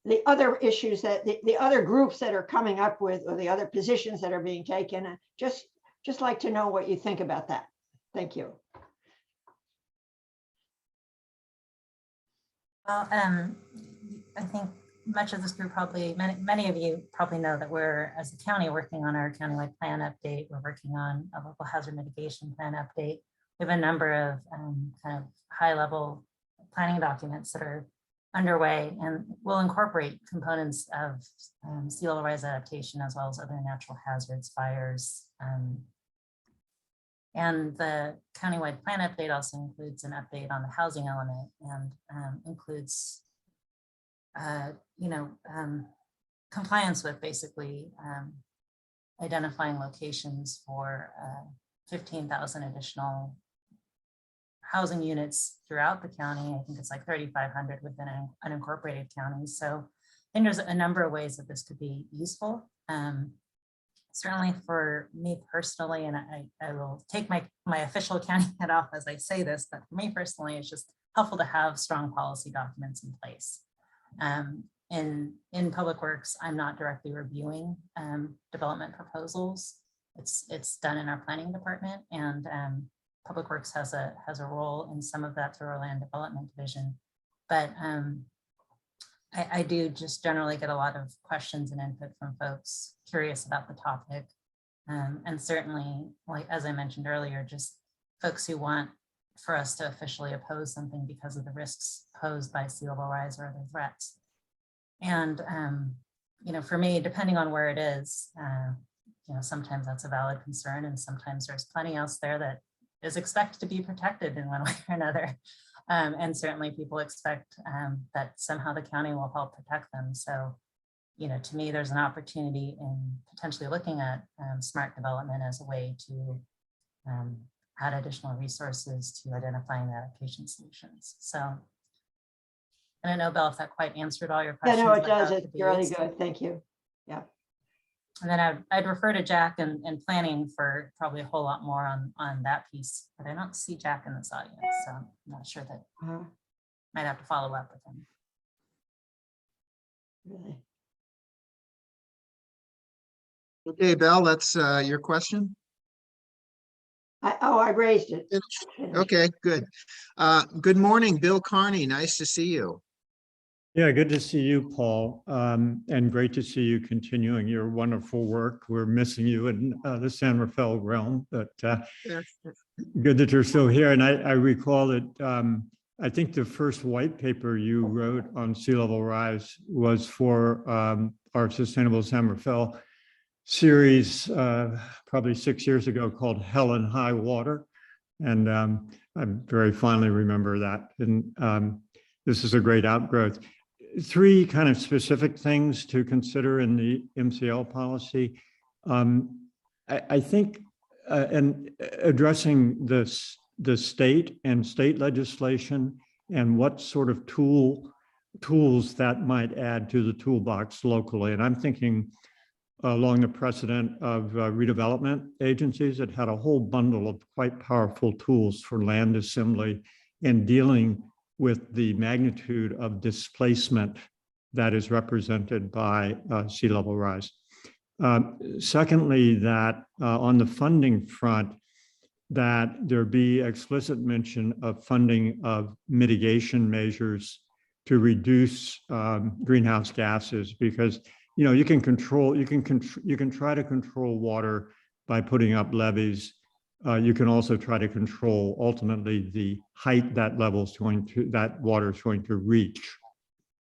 the other issues that the other groups that are coming up with, or the other positions that are being taken. Just like to know what you think about that. Thank you. Well, I think much of this group many of you probably know that we're, as a county, working on our countywide plan update. We're working on a local hazard mitigation plan update. We have a number of kind of high-level planning documents that are underway, and will incorporate components of sea level rise adaptation, as well as other natural hazards, fires. And the countywide plan update also includes an update on the housing element, and includes compliance with basically identifying locations for 15,000 additional housing units throughout the county. I think it's like 3,500 within unincorporated counties. So I think there's a number of ways that this could be useful. Certainly for me personally, and I will take my official county hat off as I say this, but for me personally, it's just helpful to have strong policy documents in place. In Public Works, I'm not directly reviewing development proposals. It's done in our planning department, and Public Works has a role in some of that through our land development division. But I do just generally get a lot of questions and input from folks curious about the topic. And certainly, like as I mentioned earlier, just folks who want for us to officially oppose something because of the risks posed by sea level rise or other threats. And for me, depending on where it is, sometimes that's a valid concern, and sometimes there's plenty else there that is expected to be protected in one way or another. And certainly people expect that somehow the county will help protect them. So, to me, there's an opportunity in potentially looking at smart development as a way to add additional resources to identifying adaptation solutions. So I don't know, Belle, if that quite answered all your questions. Yeah, no, it does. It's really good. Thank you. Yeah. And then I'd refer to Jack and planning for probably a whole lot more on that piece, but I don't see Jack in this audience, so I'm not sure that might have to follow up with him. Really? Okay, Belle, that's your question. I raised it. Okay, good. Good morning, Bill Carney. Nice to see you. Yeah, good to see you, Paul, and great to see you continuing your wonderful work. We're missing you in the San Rafael realm, but good that you're still here. And I recall that I think the first white paper you wrote on sea level rise was for our Sustainable San Rafael series, probably 6 years ago, called Hell and High Water. And I very fondly remember that. And this is a great outgrowth. Three kind of specific things to consider in the MCL policy. I think, and addressing the state and state legislation and what sort of tools that might add to the toolbox locally. And I'm thinking along the precedent of redevelopment agencies that had a whole bundle of quite powerful tools for land assembly and dealing with the magnitude of displacement that is represented by sea level rise. Secondly, that on the funding front, that there be explicit mention of funding of mitigation measures to reduce greenhouse gases, because you can try to control water by putting up levees. You can also try to control ultimately the height that water is going to reach.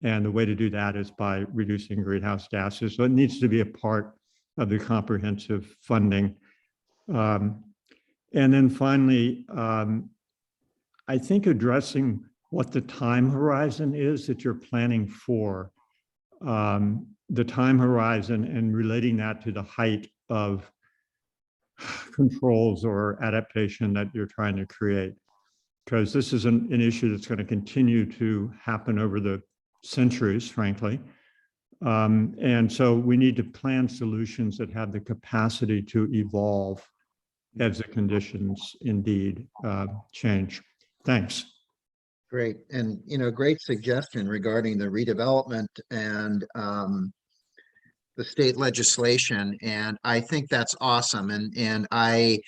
And the way to do that is by reducing greenhouse gases. So it needs to be a part of the comprehensive funding. And then finally, I think addressing what the time horizon is that you're planning for, the time horizon and relating that to the height of controls or adaptation that you're trying to create, because this is an issue that's going to continue to happen over the centuries, frankly. And so we need to plan solutions that have the capacity to evolve as the conditions indeed change. Thanks. Great. And, great suggestion regarding the redevelopment and the state legislation. And I think that's awesome. And I,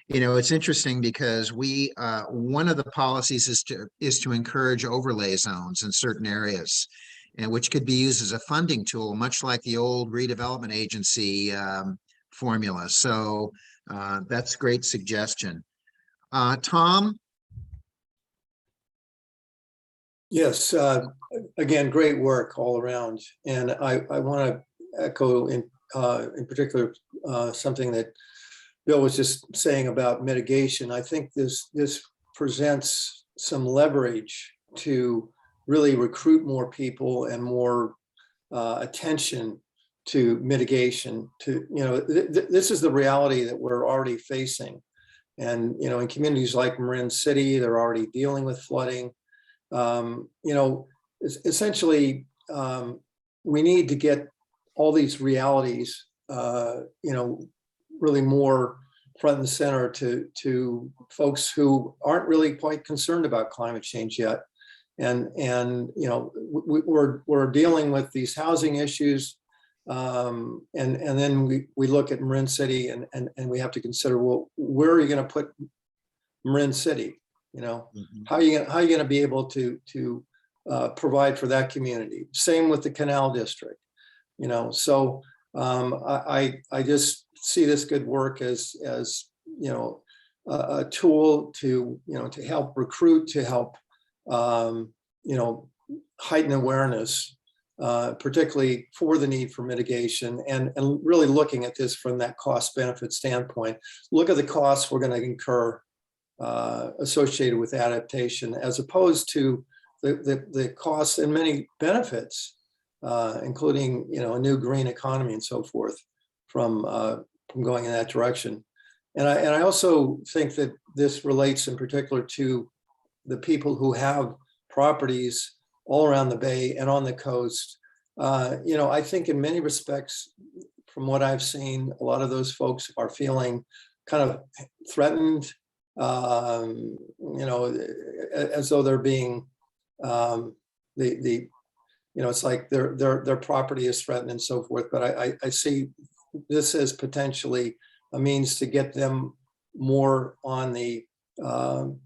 it's interesting because one of the policies is to encourage overlay zones in certain areas, and which could be used as a funding tool, much like the old redevelopment agency formula. So that's a great suggestion. Tom? Yes, again, great work all around. And I want to echo in particular something that Bill was just saying about mitigation. I think this presents some leverage to really recruit more people and more attention to mitigation. This is the reality that we're already facing. And in communities like Marin City, they're already dealing with flooding. Essentially, we need to get all these realities, really more front and center to folks who aren't really quite concerned about climate change yet. And we're dealing with these housing issues. And then we look at Marin City and we have to consider, well, where are you going to put Marin City? How are you going to be able to provide for that community? Same with the Canal District. So I just see this good work as a tool to help recruit, to help heighten awareness, particularly for the need for mitigation, and really looking at this from that cost benefit standpoint. Look at the costs we're going to incur associated with adaptation, as opposed to the costs and many benefits, including a new green economy and so forth, from going in that direction. And I also think that this relates in particular to the people who have properties all around the bay and on the coast. I think in many respects, from what I've seen, a lot of those folks are feeling kind of threatened, as though they're being, it's like their property is threatened and so forth. But I see this as potentially a means to get them more on the, on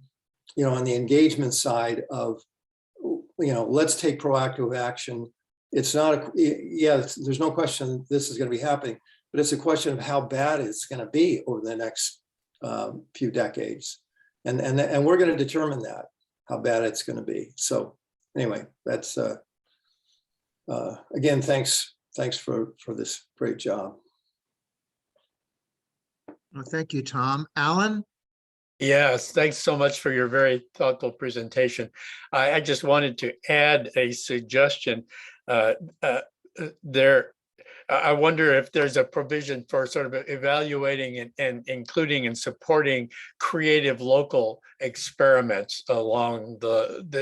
the engagement side of, let's take proactive action. It's not, there's no question this is going to be happening, but it's a question of how bad it's going to be over the next few decades. And we're going to determine that, how bad it's going to be. So anyway, that's, again, thanks for this great job. Well, thank you, Tom. Alan? Yes, thanks so much for your very thoughtful presentation. I just wanted to add a suggestion. I wonder if there's a provision for sort of evaluating and including and supporting creative local experiments along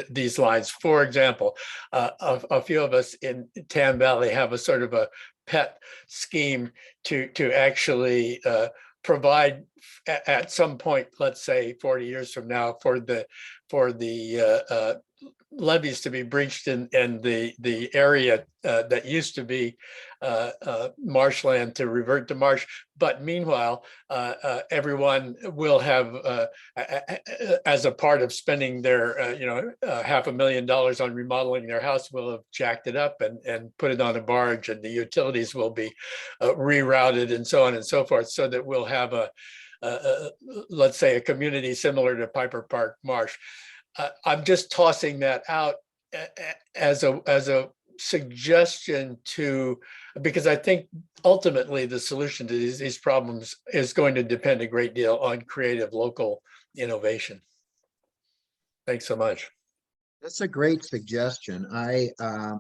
these lines. For example, a few of us in Tam Valley have a sort of a pet scheme to actually provide at some point, let's say 40 years from now, for the levees to be breached in the area that used to be marshland to revert to marsh. But meanwhile, everyone will have, as a part of spending their, $500,000 on remodeling their house, will have jacked it up and put it on a barge, and the utilities will be rerouted and so on and so forth, so that we'll have let's say a community similar to Piper Park Marsh. I'm just tossing that out as a suggestion because I think ultimately the solution to these problems is going to depend a great deal on creative local innovation. Thanks so much. That's a great suggestion.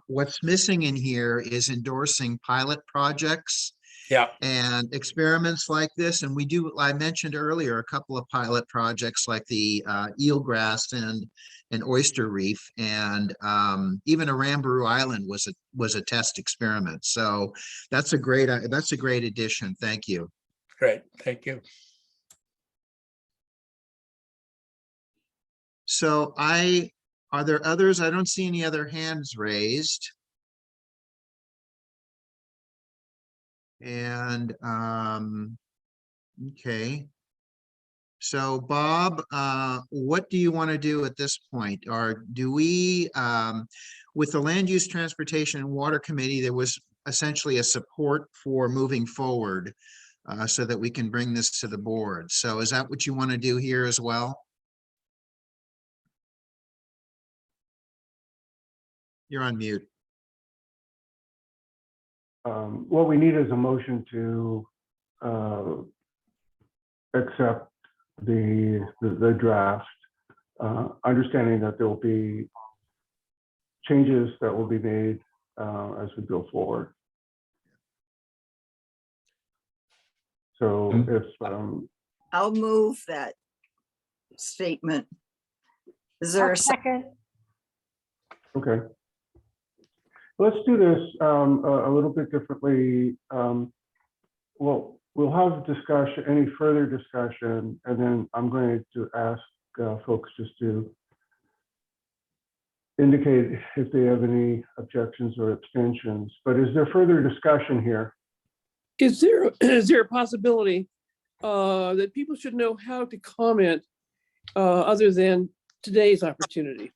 What's missing in here is endorsing pilot projects. Yeah. And experiments like this. And I mentioned earlier, a couple of pilot projects like the eelgrass and an oyster reef, and even Arambaroo Island was a test experiment. So that's a great addition. Thank you. Great, thank you. So are there others? I don't see any other hands raised. And okay. So Bob, what do you want to do at this point? Or do we, with the Land Use, Transportation and Water Committee, there was essentially a support for moving forward so that we can bring this to the board. So is that what you want to do here as well? You're on mute. What we need is a motion to accept the draft, understanding that there will be changes that will be made as we go forward. So if I'll move that statement. Is there a second? Okay. Let's do this a little bit differently. Well, we'll have discussion, any further discussion, and then I'm going to ask folks just to indicate if they have any objections or abstentions. But is there further discussion here? Is there a possibility that people should know how to comment other than today's opportunity?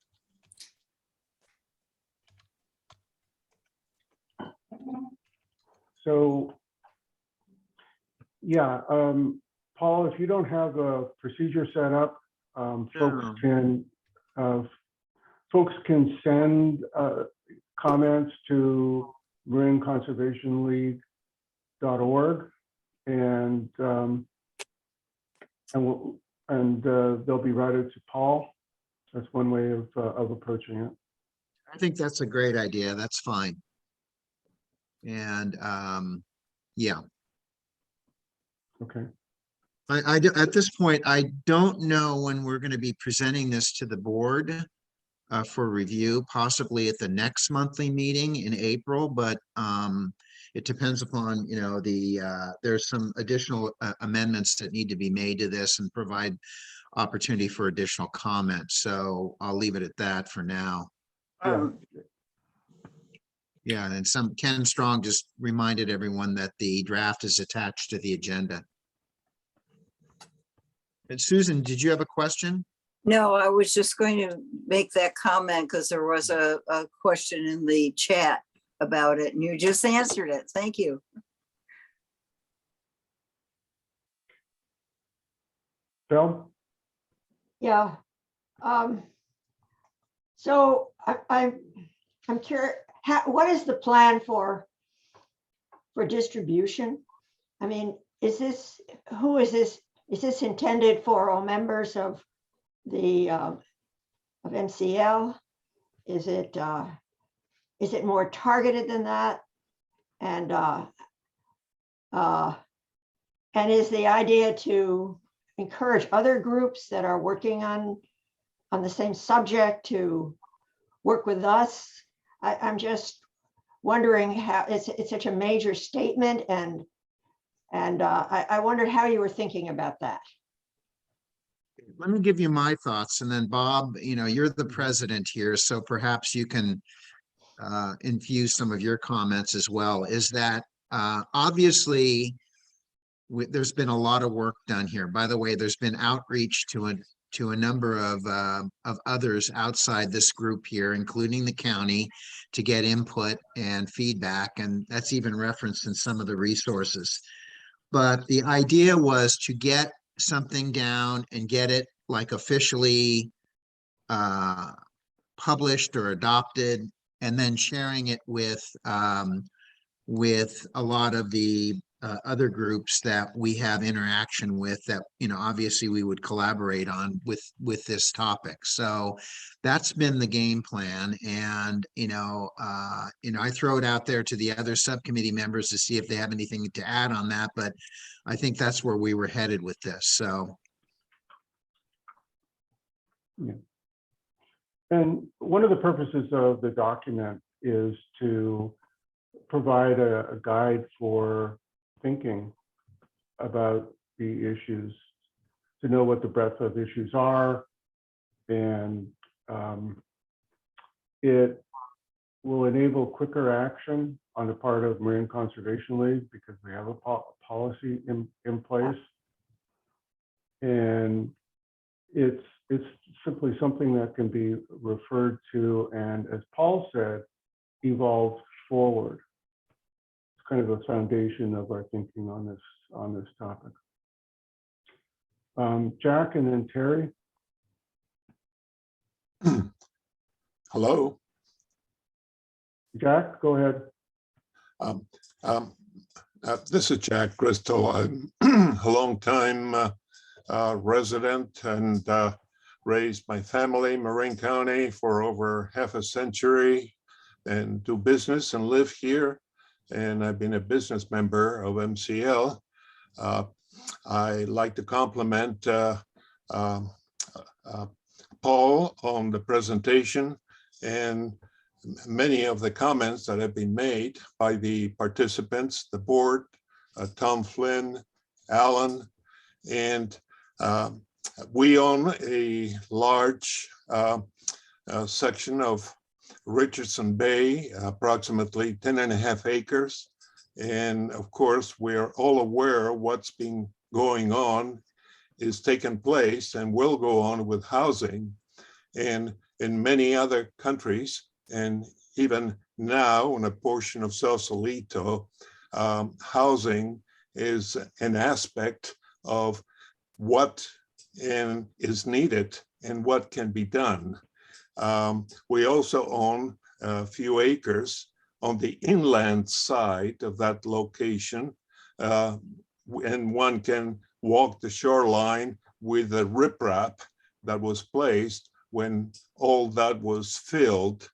So, yeah, Paul, if you don't have a procedure set up, folks can send comments to marineconservationleague.org, and they'll be routed to Paul. That's one way of approaching it. I think that's a great idea. That's fine. And yeah. Okay. At this point, I don't know when we're going to be presenting this to the board for review, possibly at the next monthly meeting in April, but it depends upon, you know, there's some additional amendments that need to be made to this and provide opportunity for additional comments. So I'll leave it at that for now. Yeah, and Ken Strong just reminded everyone that the draft is attached to the agenda. And Susan, did you have a question? No, I was just going to make that comment because there was a question in the chat about it and you just answered it. Thank you. Bill? Yeah. So I'm curious, what is the plan for distribution? I mean, who is this? Is this intended for all members of the of MCL? Is it more targeted than that? And is the idea to encourage other groups that are working on the same subject to work with us? I'm just wondering how it's such a major statement, and I wondered how you were thinking about that. Let me give you my thoughts, and then Bob, you know, you're the president here, so perhaps you can infuse some of your comments as well. Is that obviously there's been a lot of work done here. By the way, there's been outreach to a number of others outside this group here, including the county, to get input and feedback, and that's even referenced in some of the resources. But the idea was to get something down and get it like officially published or adopted, and then sharing it with a lot of the other groups that we have interaction with, that, you know, obviously we would collaborate on with this topic. So that's been the game plan. And, I throw it out there to the other subcommittee members to see if they have anything to add on that, but I think that's where we were headed with this. So. Yeah. And one of the purposes of the document is to provide a guide for thinking about the issues, to know what the breadth of issues are, and it will enable quicker action on the part of Marine Conservation League because we have a policy in place, and it's simply something that can be referred to and, as Paul said, evolve forward. Kind of a foundation of our thinking on this topic. Jack and then Terry. Hello. Jack, go ahead. This is Jack Bristol. I'm a long-time resident and raised my family in Marin County for over half a century and do business and live here. And I've been a business member of MCL. I like to compliment Paul on the presentation and many of the comments that have been made by the participants, the board, Tom Flynn, Alan, and we own a large section of Richardson Bay, approximately 10.5 acres. And of course, we're all aware of what's been going on, is taking place and will go on with housing. And in many other countries, and even now in a portion of Sausalito, housing is an aspect of what is needed and what can be done. We also own a few acres on the inland side of that location, and one can walk the shoreline with the riprap that was placed when all that was filled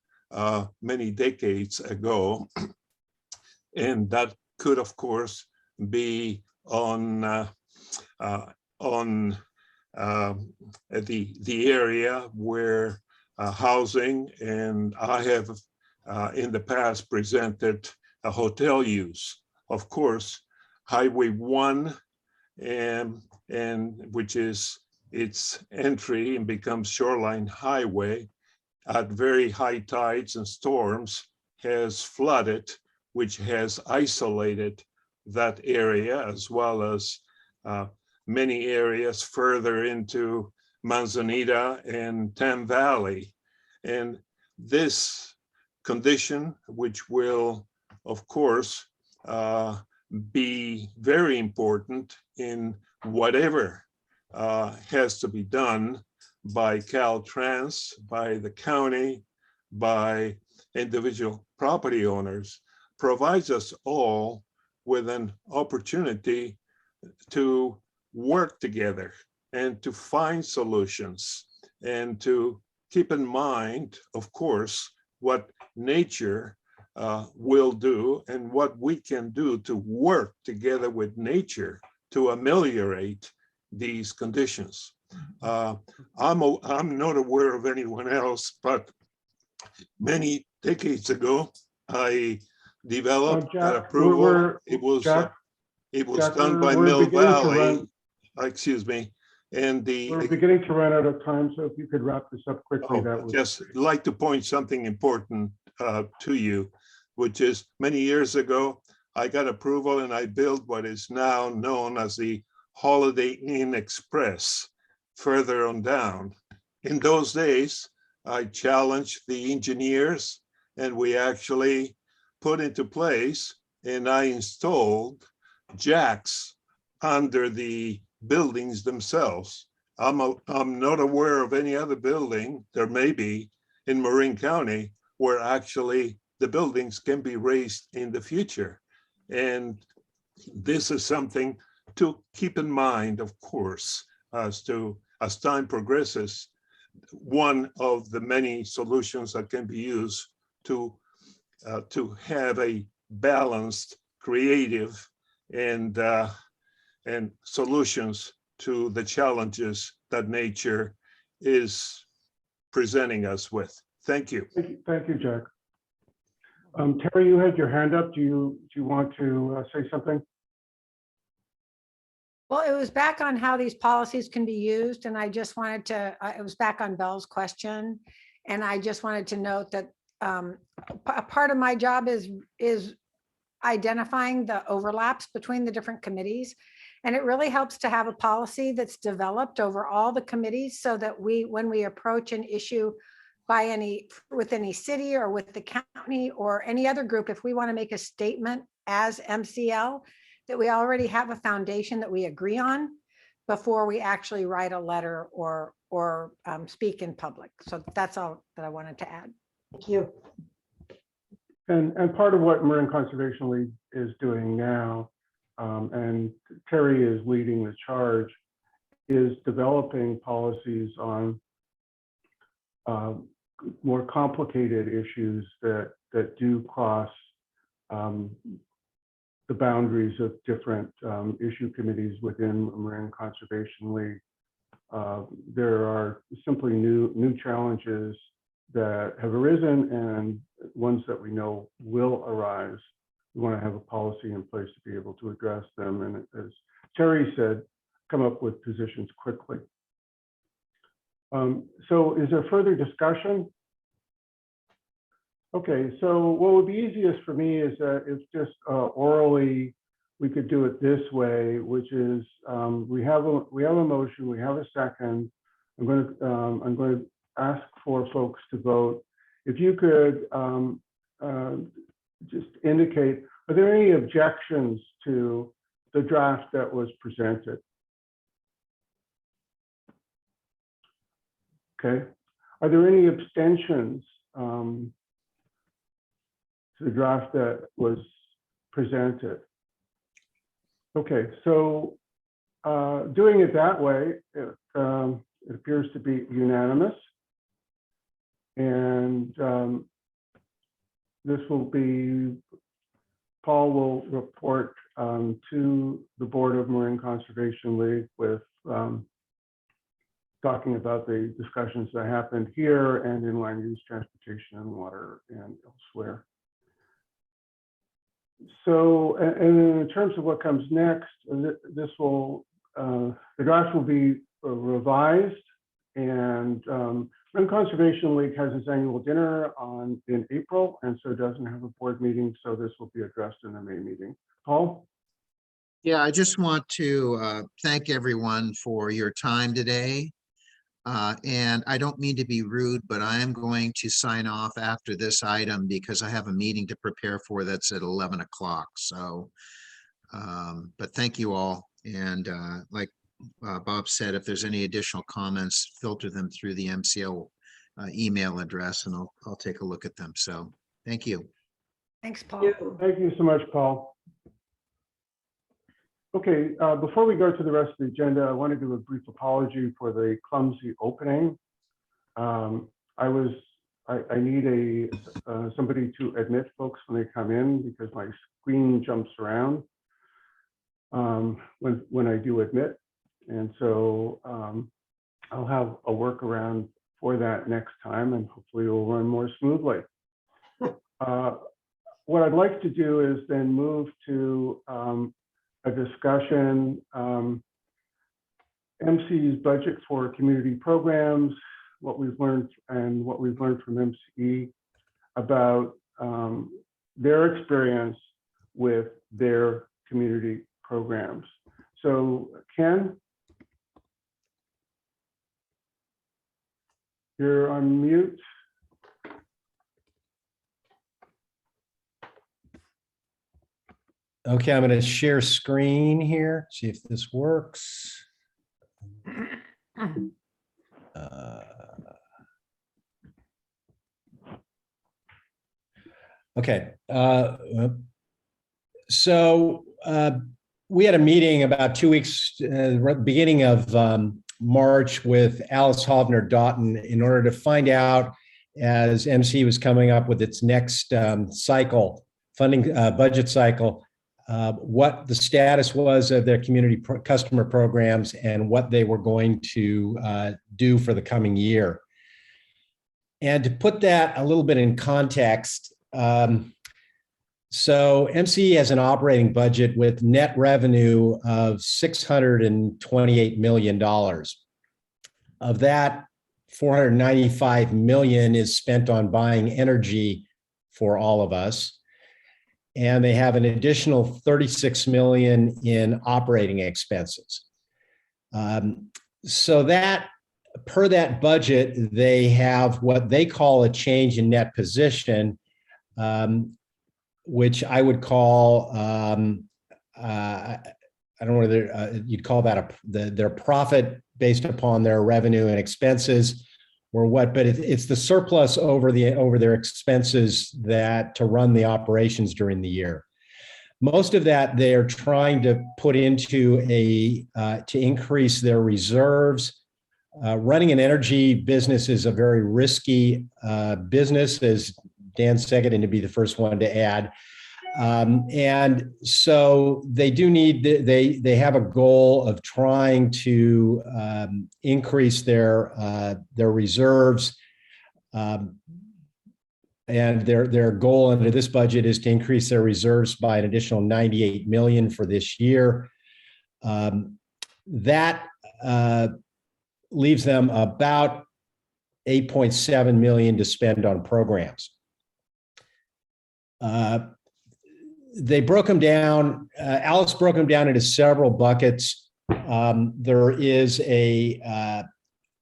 many decades ago. And that could, of course, be on the area where housing, and I have in the past presented a hotel use. Of course, Highway 1, and which is its entry and becomes Shoreline Highway, at very high tides and storms has flooded, which has isolated that area, as well as many areas further into Manzanita and Tam Valley. And this condition, which will, of course, be very important in whatever has to be done by Caltrans, by the county, by individual property owners, provides us all with an opportunity to work together and to find solutions and to keep in mind, of course, what nature will do and what we can do to work together with nature to ameliorate these conditions. I'm not aware of anyone else, but many decades ago, I developed that Jack, approval. It was Jack, done by we're Mill beginning to Valley. Excuse me. And we're beginning to run out of time, so if you could wrap this up quickly, that would. Just like to point something important to you, which is many years ago, I got approval and I built what is now known as the Holiday Inn Express further on down. In those days, I challenged the engineers and we actually put into place, and I installed jacks under the buildings themselves. I'm not aware of any other building, there may be, in Marin County, where actually the buildings can be raised in the future. And this is something to keep in mind, of course, as time progresses. One of the many solutions that can be used to have a balanced, creative, and solutions to the challenges that nature is presenting us with. Thank you. Thank you, Jack. Terry, you had your hand up. Do you want to say something? Well, it was back on how these policies can be used, and I just wanted to, it was back on Bell's question, and I just wanted to note that a part of my job is identifying the overlaps between the different committees. And it really helps to have a policy that's developed over all the committees so that when we approach an issue with any city or with the county or any other group, if we want to make a statement as MCL, that we already have a foundation that we agree on before we actually write a letter or speak in public. So that's all that I wanted to add. Thank you. And part of what Marin Conservation League is doing now, and Terry is leading the charge, is developing policies on more complicated issues that do cross the boundaries of different issue committees within Marin Conservation League. There are simply new challenges that have arisen and ones that we know will arise. We want to have a policy in place to be able to address them. And as Terry said, come up with positions quickly. So is there further discussion? Okay, so what would be easiest for me is that if just orally we could do it this way, which is we have a motion, we have a second. I'm going to ask for folks to vote. If you could just indicate, are there any objections to the draft that was presented? Okay. Are there any abstentions to the draft that was presented? Okay, so doing it that way, it appears to be unanimous. And this will be, Paul will report to the Board of Marin Conservation League with talking about the discussions that happened here and in land use, transportation, and water, and elsewhere. So, and in terms of what comes next, this will, the draft will be revised, and Marin Conservation League has its annual dinner in April, and so doesn't have a board meeting, so this will be addressed in the May meeting. Paul? Yeah, I just want to thank everyone for your time today. And I don't mean to be rude, but I am going to sign off after this item because I have a meeting to prepare for that's at 11 o'clock. So, but thank you all. And like Bob said, if there's any additional comments, filter them through the MCL email address and I'll take a look at them. So thank you. Thanks, Paul. Thank you so much, Paul. Okay, before we go to the rest of the agenda, I want to give a brief apology for the clumsy opening. I need somebody to admit folks when they come in because my screen jumps around when I do admit. And so I'll have a workaround for that next time, and hopefully it will run more smoothly. What I'd like to do is then move to a discussion, MC's budget for community programs, what we've learned from MC about their experience with their community programs. So Ken, you're on mute. Okay, I'm going to share screen here, see if this works. Okay. So we had a meeting about 2 weeks, beginning of March with Alice Hovner Doughton in order to find out, as MC was coming up with its next cycle, funding budget cycle, what the status was of their community customer programs and what they were going to do for the coming year. And to put that a little bit in context, so MC has an operating budget with net revenue of $628 million. Of that, $495 million is spent on buying energy for all of us. And they have an additional $36 million in operating expenses. So that, per that budget, they have what they call a change in net position, which I would call, I don't know whether you'd call that their profit based upon their revenue and expenses or what, but it's the surplus over their expenses that to run the operations during the year. Most of that they are trying to put into to increase their reserves. Running an energy business is a very risky business, as Dan said, and to be the first one to add. And so they do need, they have a goal of trying to increase their reserves. And their goal under this budget is to increase their reserves by an additional $98 million for this year. That leaves them about $8.7 million to spend on programs. They broke them down, Alice broke them down into several buckets. There is the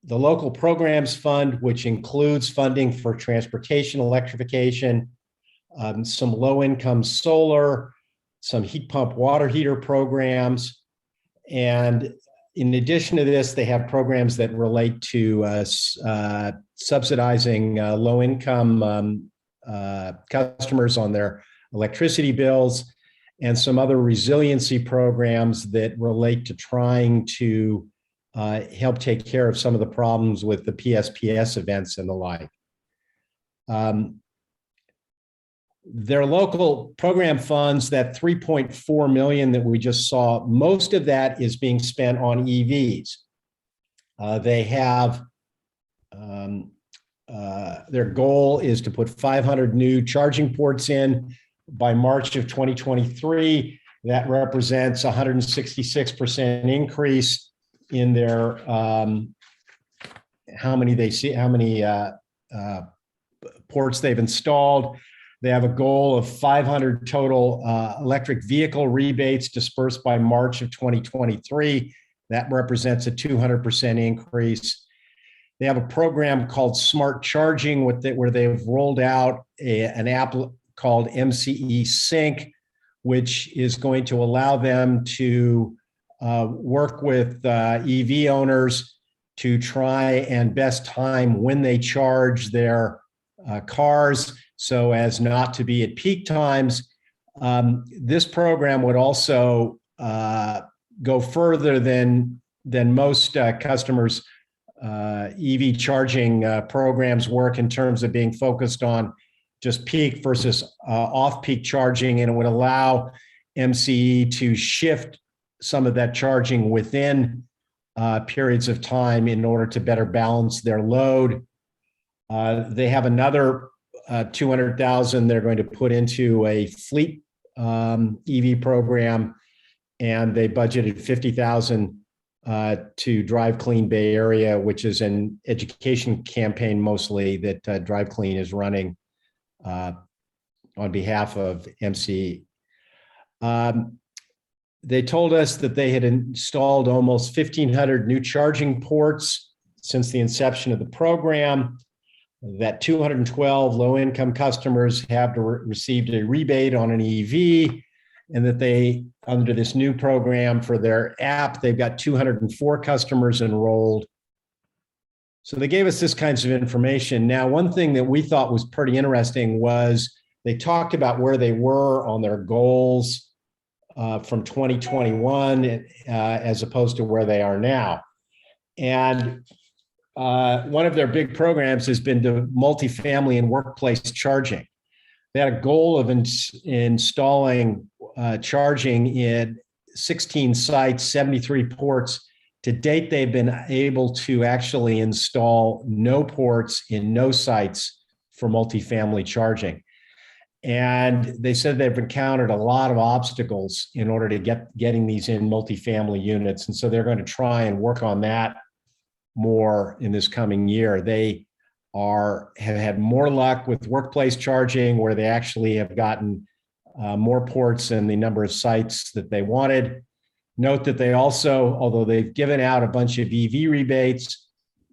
local programs fund, which includes funding for transportation electrification, some low-income solar, some heat pump water heater programs. And in addition to this, they have programs that relate to subsidizing low-income customers on their electricity bills, and some other resiliency programs that relate to trying to help take care of some of the problems with the PSPS events and the like. Their local program funds, that $3.4 million that we just saw, most of that is being spent on EVs. They have their goal is to put 500 new charging ports in by March of 2023. That represents 166% increase in their how many ports they've installed. They have a goal of 500 total electric vehicle rebates dispersed by March of 2023. That represents a 200% increase. They have a program called Smart Charging where they've rolled out an app called MCE Sync, which is going to allow them to work with EV owners to try and best time when they charge their cars so as not to be at peak times. This program would also go further than most customers' EV charging programs work in terms of being focused on just peak versus off-peak charging, and it would allow MCE to shift some of that charging within periods of time in order to better balance their load. They have another 200,000 they're going to put into a fleet EV program, and they budgeted 50,000 to Drive Clean Bay Area, which is an education campaign mostly that Drive Clean is running on behalf of MCE. They told us that they had installed almost 1,500 new charging ports since the inception of the program, that 212 low-income customers have received a rebate on an EV, and that they, under this new program for their app, they've got 204 customers enrolled. So they gave us this kinds of information. Now, one thing that we thought was pretty interesting was they talked about where they were on their goals from 2021 as opposed to where they are now. And one of their big programs has been to multifamily and workplace charging. They had a goal of installing charging in 16 sites, 73 ports. To date, they've been able to actually install no ports in no sites for multifamily charging. And they said they've encountered a lot of obstacles in order to getting these in multifamily units. And so they're going to try and work on that more in this coming year. They have had more luck with workplace charging, where they actually have gotten more ports than the number of sites that they wanted. Note that they also, although they've given out a bunch of EV rebates,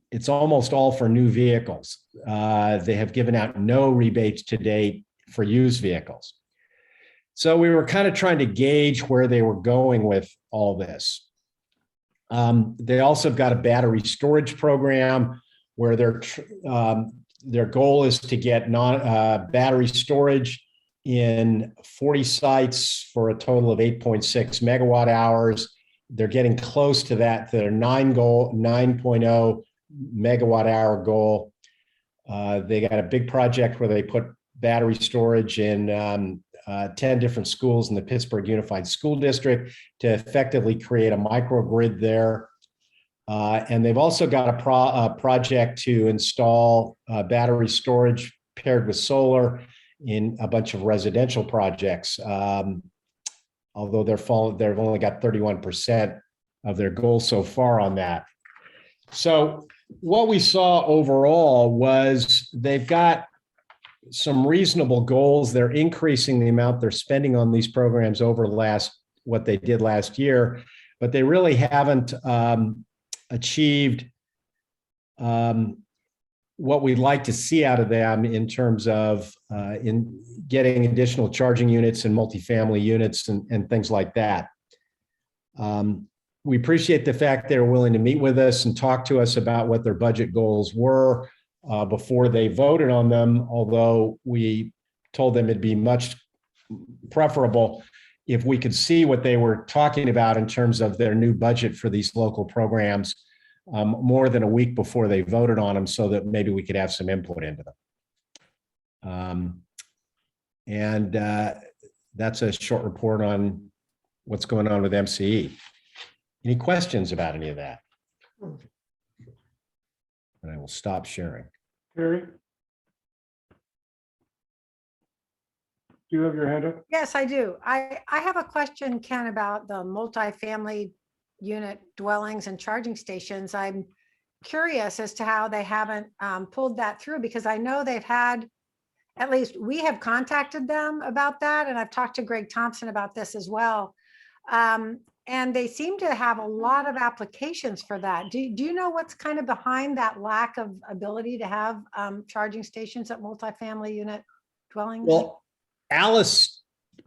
it's almost all for new vehicles. They have given out no rebates to date for used vehicles. So we were kind of trying to gauge where they were going with all this. They also have got a battery storage program where their goal is to get battery storage in 40 sites for a total of 8.6 megawatt hours. They're getting close to that, their 9.0 megawatt hour goal. They got a big project where they put battery storage in 10 different schools in the Pittsburgh Unified School District to effectively create a microgrid there. And they've also got a project to install battery storage paired with solar in a bunch of residential projects, although they've only got 31% of their goal so far on that. So what we saw overall was they've got some reasonable goals. They're increasing the amount they're spending on these programs over what they did last year, but they really haven't achieved what we'd like to see out of them in terms of in getting additional charging units and multifamily units and things like that. We appreciate the fact they're willing to meet with us and talk to us about what their budget goals were before they voted on them, although we told them it'd be much preferable if we could see what they were talking about in terms of their new budget for these local programs more than a week before they voted on them, so that maybe we could have some input into them. That's a short report on what's going on with MCE. Any questions about any of that? And I will stop sharing. Terry? do you have your hand up? Yes, I do. I have a question, Ken, about the multifamily unit dwellings and charging stations. I'm curious as to how they haven't pulled that through, because I know they've had, at least we have contacted them about that, and I've talked to Greg Thompson about this as well. And they seem to have a lot of applications for that. Do you know what's kind of behind that lack of ability to have charging stations at multifamily unit dwellings? Well, Alice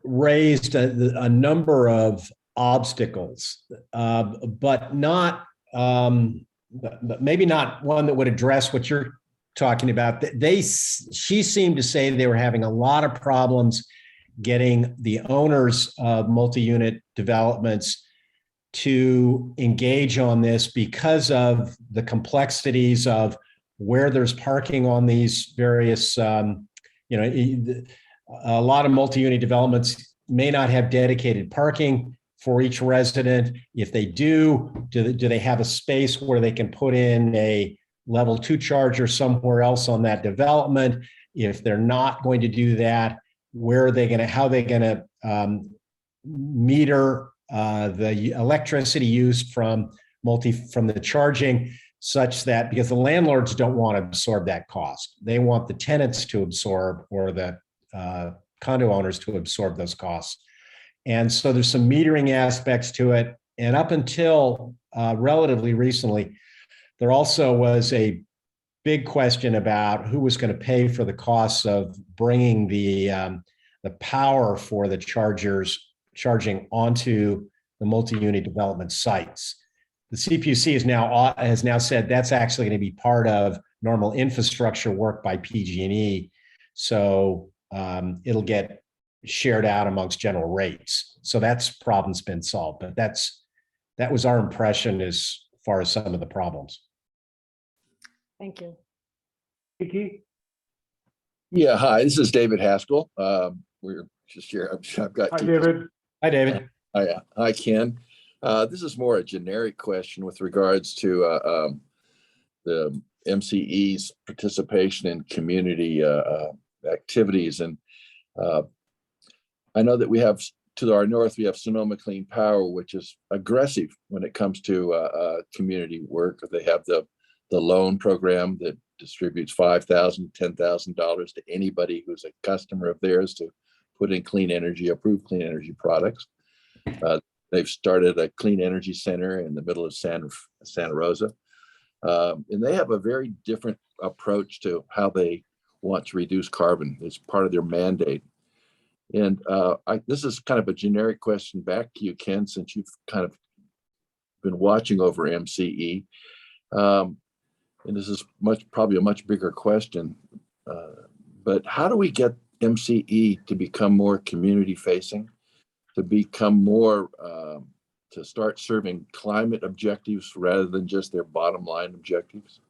raised a number of obstacles, but not, but maybe not one that would address what you're talking about. She seemed to say they were having a lot of problems getting the owners of multi-unit developments to engage on this because of the complexities of where there's parking on these various, a lot of multi-unit developments may not have dedicated parking for each resident. If they do they have a space where they can put in a level 2 charger somewhere else on that development? If they're not going to do that, how are they going to meter the electricity used from the charging, such that, because the landlords don't want to absorb that cost. They want the tenants to absorb, or the condo owners to absorb those costs. And so there's some metering aspects to it. And up until relatively recently, there also was a big question about who was going to pay for the costs of bringing the power for the charging onto the multi-unit development sites. The CPUC has now said that's actually going to be part of normal infrastructure work by PG&E. So it'll get shared out amongst general rates. So that's problem's been solved, but that was our impression as far as some of the problems. Thank you. Kiki? Yeah, hi, this is David Haskell. We're just here. I've got. Hi, David. Hi, David. Hi, Ken. This is more a generic question with regards to the MCE's participation in community activities. And I know that we have, to our north, we have Sonoma Clean Power, which is aggressive when it comes to community work. They have the loan program that distributes $5,000, $10,000 to anybody who's a customer of theirs to put in clean energy, approved clean energy products. They've started a clean energy center in the middle of Santa Rosa. And they have a very different approach to how they want to reduce carbon. It's part of their mandate. And this is kind of a generic question back to you, Ken, since you've kind of been watching over MCE. And this is probably a much bigger question. But how do we get MCE to become more community facing, to become more, to start serving climate objectives rather than just their bottom line objectives?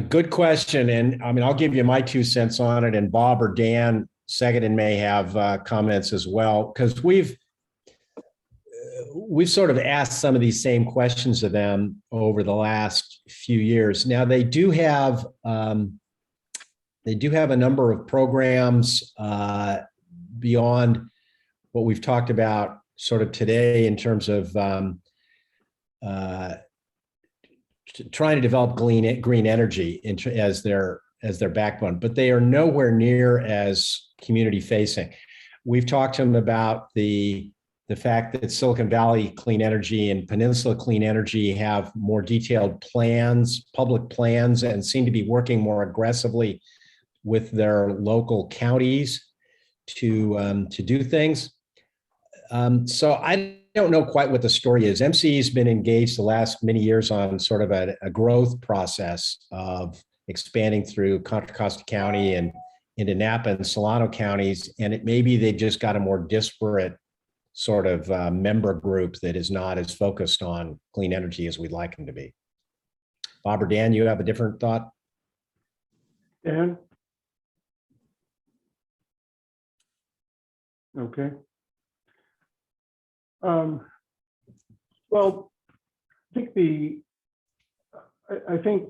Good question. And I mean, I'll give you my 2 cents on it, and Bob or Dan Segadin may have comments as well, because we've sort of asked some of these same questions of them over the last few years. Now, they do have a number of programs beyond what we've talked about sort of today in terms of trying to develop green energy as their backbone, but they are nowhere near as community facing. We've talked to them about the fact that Silicon Valley Clean Energy and Peninsula Clean Energy have more detailed plans, public plans, and seem to be working more aggressively with their local counties to do things. So I don't know quite what the story is. MCE has been engaged the last many years on sort of a growth process of expanding through Contra Costa County and into Napa and Solano counties, and maybe they just got a more disparate sort of member group that is not as focused on clean energy as we'd like them to be. Bob or Dan, you have a different thought? Dan? Okay. Well, I think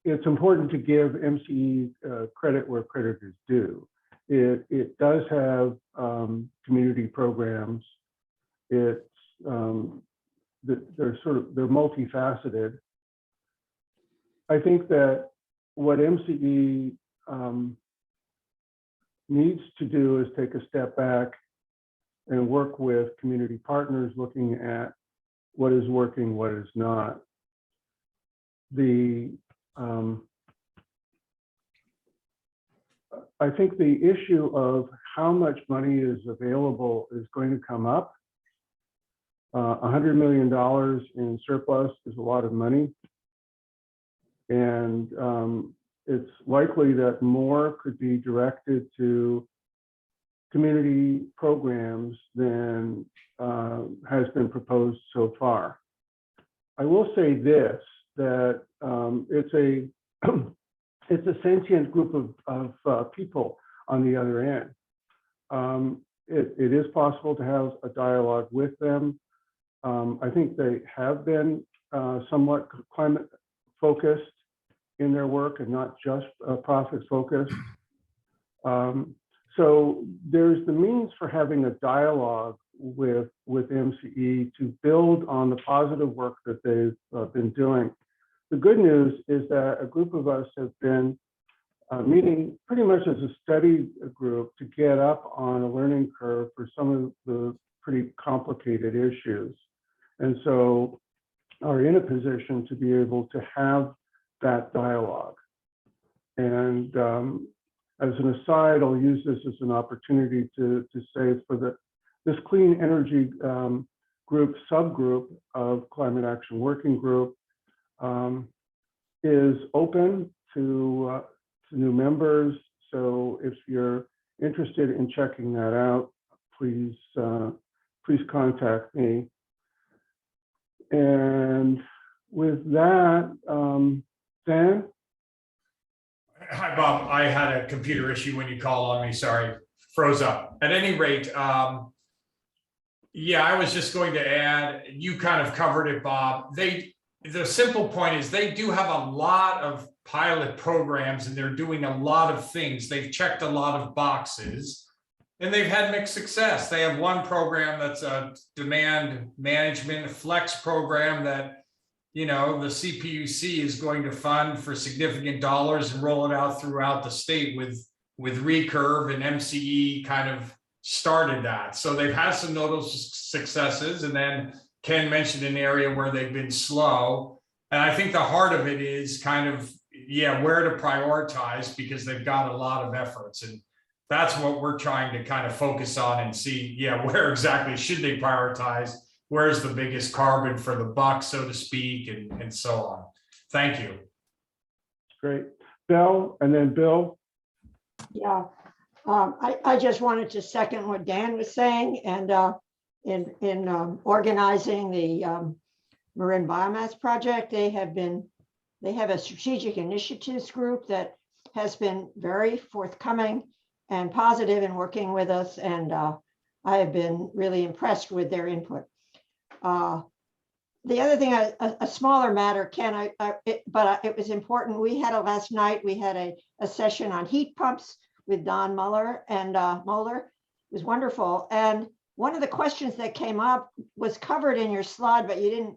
it's important to give MCE credit where credit is due. It does have community programs. It's they're multifaceted. I think that what MCE needs to do is take a step back and work with community partners, looking at what is working, what is not. I think the issue of how much money is available is going to come up. $100 million in surplus is a lot of money. And it's likely that more could be directed to community programs than has been proposed so far. I will say this, that it's a sentient group of people on the other end. It is possible to have a dialogue with them. I think they have been somewhat climate focused in their work and not just profit focused. So there's the means for having a dialogue with MCE to build on the positive work that they've been doing. The good news is that a group of us have been meeting pretty much as a study group to get up on a learning curve for some of the pretty complicated issues. And so are in a position to be able to have that dialogue. And as an aside, I'll use this as an opportunity to say for this clean energy group, subgroup of Climate Action Working Group is open to new members. So if you're interested in checking that out, please contact me. And with that, Dan? Hi, Bob. I had a computer issue when you called on me. Sorry, froze up. At any rate, yeah, I was just going to add, you kind of covered it, Bob. The simple point is they do have a lot of pilot programs and they're doing a lot of things. They've checked a lot of boxes and they've had mixed success. They have one program that's a demand management flex program that, you know, the CPUC is going to fund for significant dollars and roll it out throughout the state with Recurve, and MCE kind of started that. So they've had some notable successes. And then Ken mentioned an area where they've been slow. And I think the heart of it is kind of, yeah, where to prioritize, because they've got a lot of efforts. And that's what we're trying to kind of focus on and see, yeah, where exactly should they prioritize? Where's the biggest carbon for the buck, so to speak, and so on. Thank you. Great. Bill, and then Bill. Yeah, I just wanted to second what Dan was saying, and in organizing the Marin Biomass Project, they have a strategic initiatives group that has been very forthcoming and positive in working with us, and I have been really impressed with their input. The other thing, a smaller matter, Ken, but it was important. We had last night, we had a session on heat pumps with Don Muller and Moeller. It was wonderful. And one of the questions that came up was covered in your slide, but you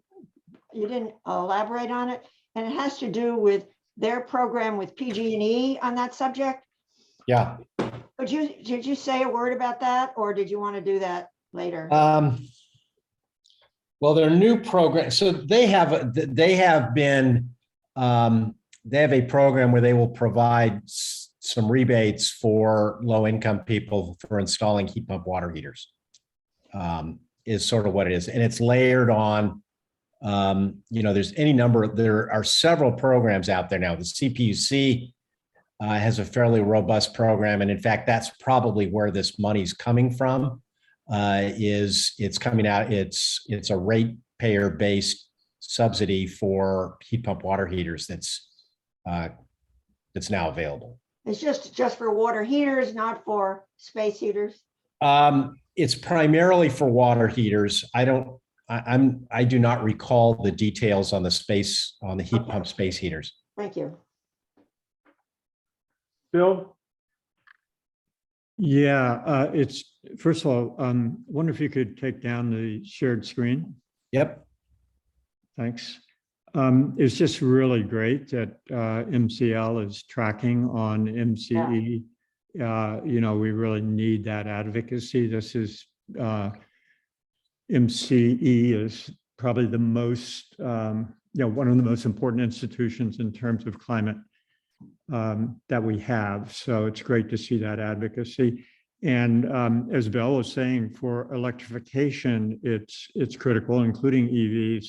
didn't elaborate on it. And it has to do with their program with PG&E on that subject. Yeah. Did you say a word about that, or did you want to do that later? Well, their new program, so they have a program where they will provide some rebates for low-income people for installing heat pump water heaters, is sort of what it is. And it's layered on, you know, there are several programs out there now. The CPUC has a fairly robust program. And in fact, that's probably where this money's coming from. It's coming out, it's a ratepayer based subsidy for heat pump water heaters that's now available. It's just for water heaters, not for space heaters. It's primarily for water heaters. I do not recall the details on the heat pump space heaters. Thank you. Bill? Yeah, it's, first of all, wonder if you could take down the shared screen. Yep. Thanks. It's just really great that MCL is tracking on MCE. You know, we really need that advocacy. This is MCE is probably the most, you know, one of the most important institutions in terms of climate that we have. So it's great to see that advocacy. And as Bill was saying, for electrification, it's critical, including EVs.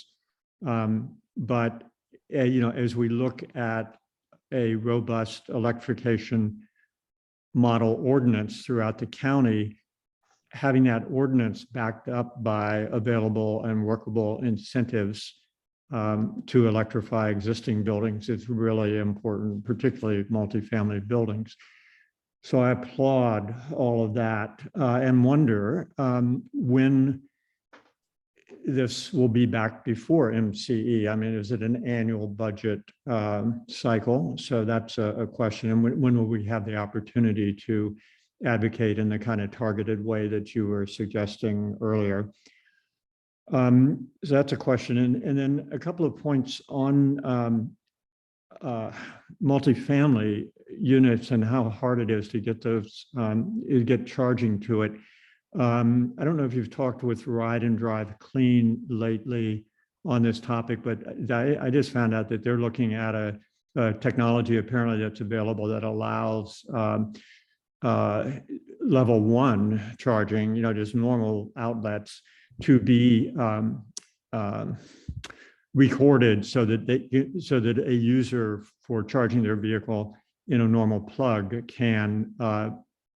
But you know, as we look at a robust electrification model ordinance throughout the county, having that ordinance backed up by available and workable incentives to electrify existing buildings is really important, particularly multifamily buildings. So I applaud all of that and wonder when this will be back before MCE. I mean, is it an annual budget cycle? So that's a question. And when will we have the opportunity to advocate in the kind of targeted way that you were suggesting earlier? So that's a question. And then a couple of points on multifamily units and how hard it is to get those, get charging to it. I don't know if you've talked with Ride and Drive Clean lately on this topic, but I just found out that they're looking at a technology apparently that's available that allows level 1 charging, you know, just normal outlets to be recorded so that a user for charging their vehicle in a normal plug can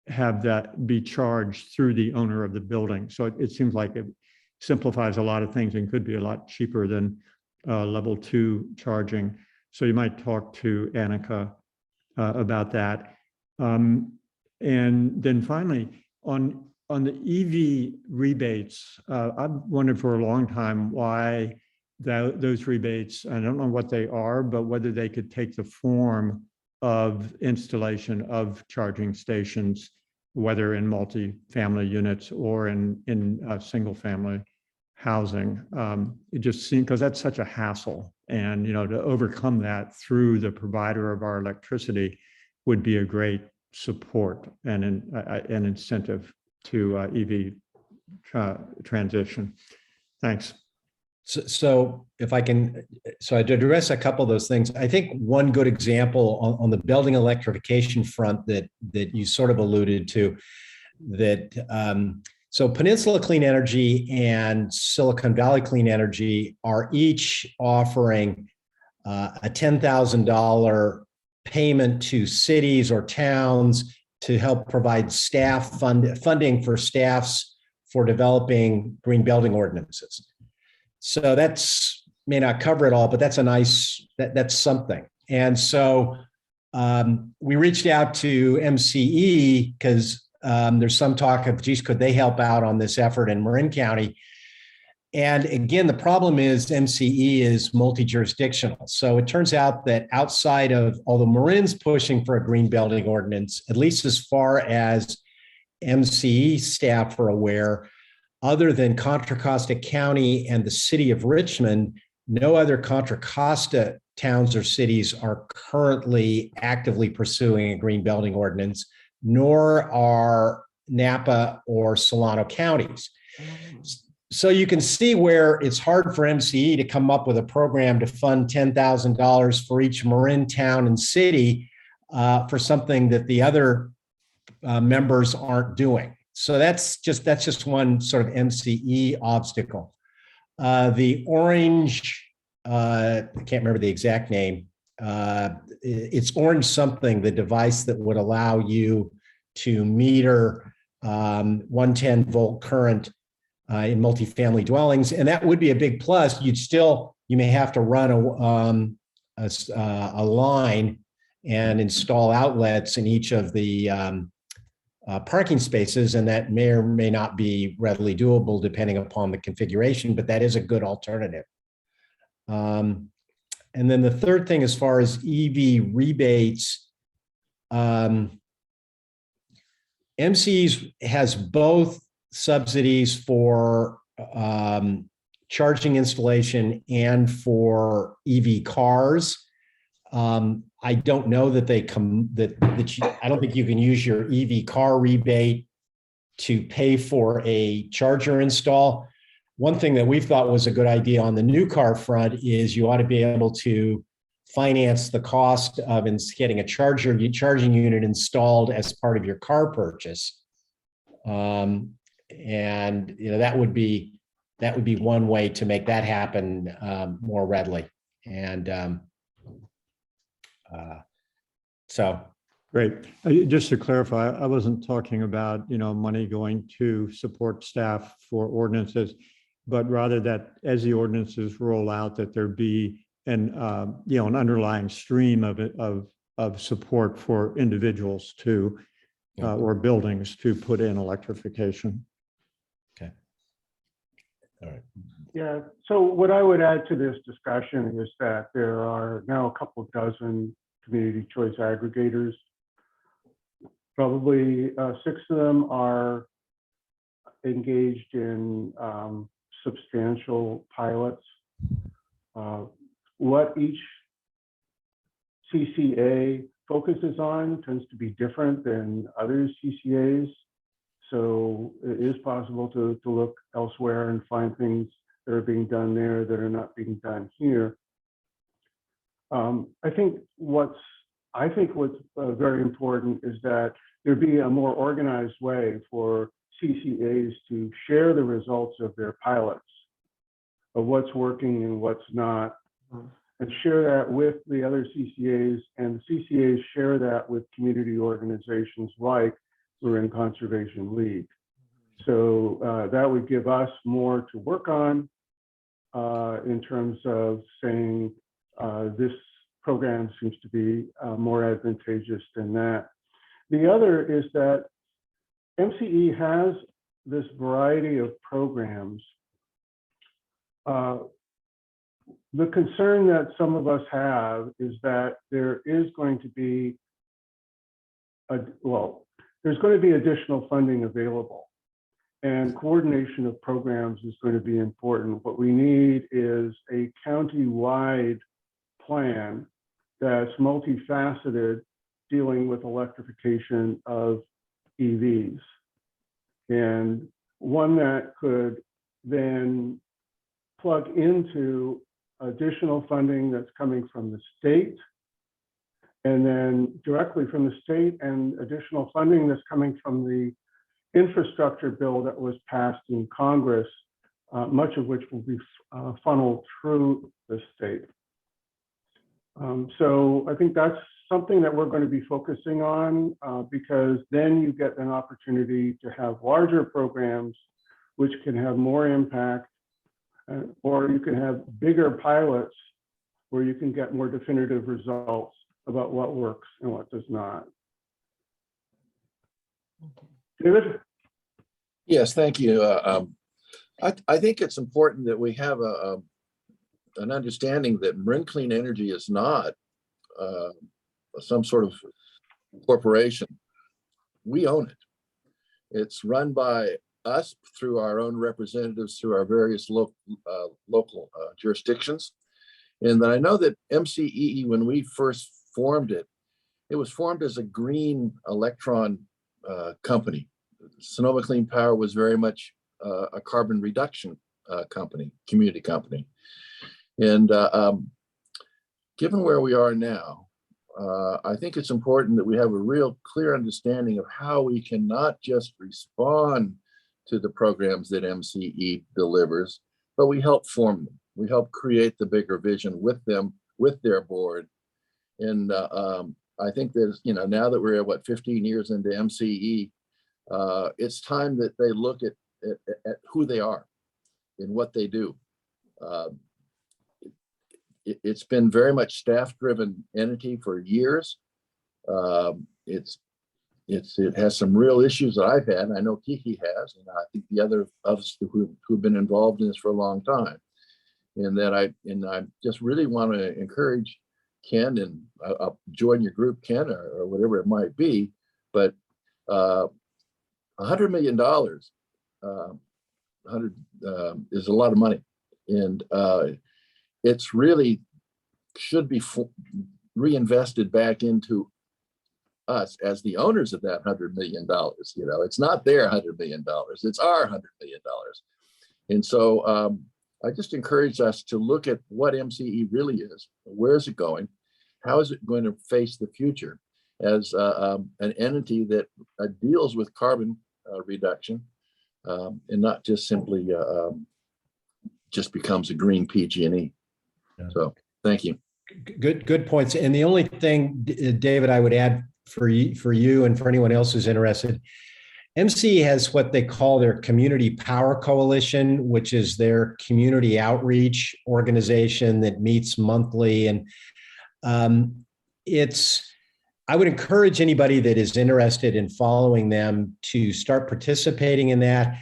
have that be charged through the owner of the building. So it seems like it simplifies a lot of things and could be a lot cheaper than level 2 charging. So you might talk to Annika about that. And then finally, on the EV rebates, I've wondered for a long time why those rebates, I don't know what they are, but whether they could take the form of installation of charging stations, whether in multi-family units or in single family housing. It just seems, because that's such a hassle, and you know, to overcome that through the provider of our electricity would be a great support and an incentive to EV transition. Thanks. So if I can, so I'd address a couple of those things. I think one good example on the building electrification front that you sort of alluded to, that so Peninsula Clean Energy and Silicon Valley Clean Energy are each offering a $10,000 payment to cities or towns to help provide staff funding for staffs for developing green building ordinances. So that's may not cover it all, but that's a nice, that's something. And so we reached out to MCE because there's some talk of, geez, could they help out on this effort in Marin County? And again, the problem is MCE is multi-jurisdictional. So it turns out that outside of, although Marin's pushing for a green building ordinance, at least as far as MCE staff are aware, other than Contra Costa County and the city of Richmond, no other Contra Costa towns or cities are currently actively pursuing a green building ordinance, nor are Napa or Solano counties. So you can see where it's hard for MCE to come up with a program to fund $10,000 for each Marin town and city for something that the other members aren't doing. So that's just one sort of MCE obstacle. The Orange, I can't remember the exact name. It's Orange something, the device that would allow you to meter 110 volt current in multifamily dwellings, and that would be a big plus. You may have to run a line and install outlets in each of the parking spaces, and that may or may not be readily doable depending upon the configuration, but that is a good alternative. And then the third thing, as far as EV rebates, MCEs has both subsidies for charging installation and for EV cars. I don't know that they come I don't think you can use your EV car rebate to pay for a charger install. One thing that we've thought was a good idea on the new car front is you ought to be able to finance the cost of getting a charging unit installed as part of your car purchase. And that would be one way to make that happen more readily. And so. Great. Just to clarify, I wasn't talking about, money going to support staff for ordinances, but rather that as the ordinances roll out, that there be an underlying stream of support for individuals to, or buildings to put in electrification. Okay. All right. Yeah, so what I would add to this discussion is that there are now a couple dozen community choice aggregators. Probably 6 of them are engaged in substantial pilots. What each CCA focuses on tends to be different than other CCAs. So it is possible to look elsewhere and find things that are being done there that are not being done here. I think what's very important is that there be a more organized way for CCAs to share the results of their pilots, of what's working and what's not, and share that with the other CCAs, and the CCAs share that with community organizations like Marin Conservation League. So that would give us more to work on in terms of saying this program seems to be more advantageous than that. The other is that MCE has this variety of programs. The concern that some of us have is that there is going to be, there's going to be additional funding available, and coordination of programs is going to be important. What we need is a county-wide plan that's multifaceted, dealing with electrification of EVs, and one that could then plug into additional funding that's coming from the state, and then directly from the state, and additional funding that's coming from the infrastructure bill that was passed in Congress, much of which will be funneled through the state. So I think that's something that we're going to be focusing on, because then you get an opportunity to have larger programs which can have more impact, or you can have bigger pilots where you can get more definitive results about what works and what does not. David? Yes, thank you. I think it's important that we have an understanding that Marin Clean Energy is not some sort of corporation. We own it. It's run by us through our own representatives, through our various local jurisdictions. And I know that MCE, when we first formed it, it was formed as a green electron company. Sonoma Clean Power was very much a carbon reduction company, community company. And given where we are now, I think it's important that we have a real clear understanding of how we can not just respond to the programs that MCE delivers, but we help form them. We help create the bigger vision with them, with their board. And I think there's, now that we're at 15 years into MCE, it's time that they look at who they are and what they do. It's been very much staff-driven entity for years. It has some real issues that I've had, and I know Kiki has, and I think the other of us who've been involved in this for a long time. And I just really want to encourage Ken, and I'll join your group, Ken, or whatever it might be, but $100 million, 100 is a lot of money, and it's really should be reinvested back into us as the owners of that $100 million. You know, it's not their $100 million, it's our $100 million. And so I just encourage us to look at what MCE really is. Where is it going? How is it going to face the future as an entity that deals with carbon reduction and not just simply just becomes a green PG&E. So thank you. Good points. And the only thing, David, I would add for you and for anyone else who's interested, MCE has what they call their Community Power Coalition, which is their community outreach organization that meets monthly. And I would encourage anybody that is interested in following them to start participating in that.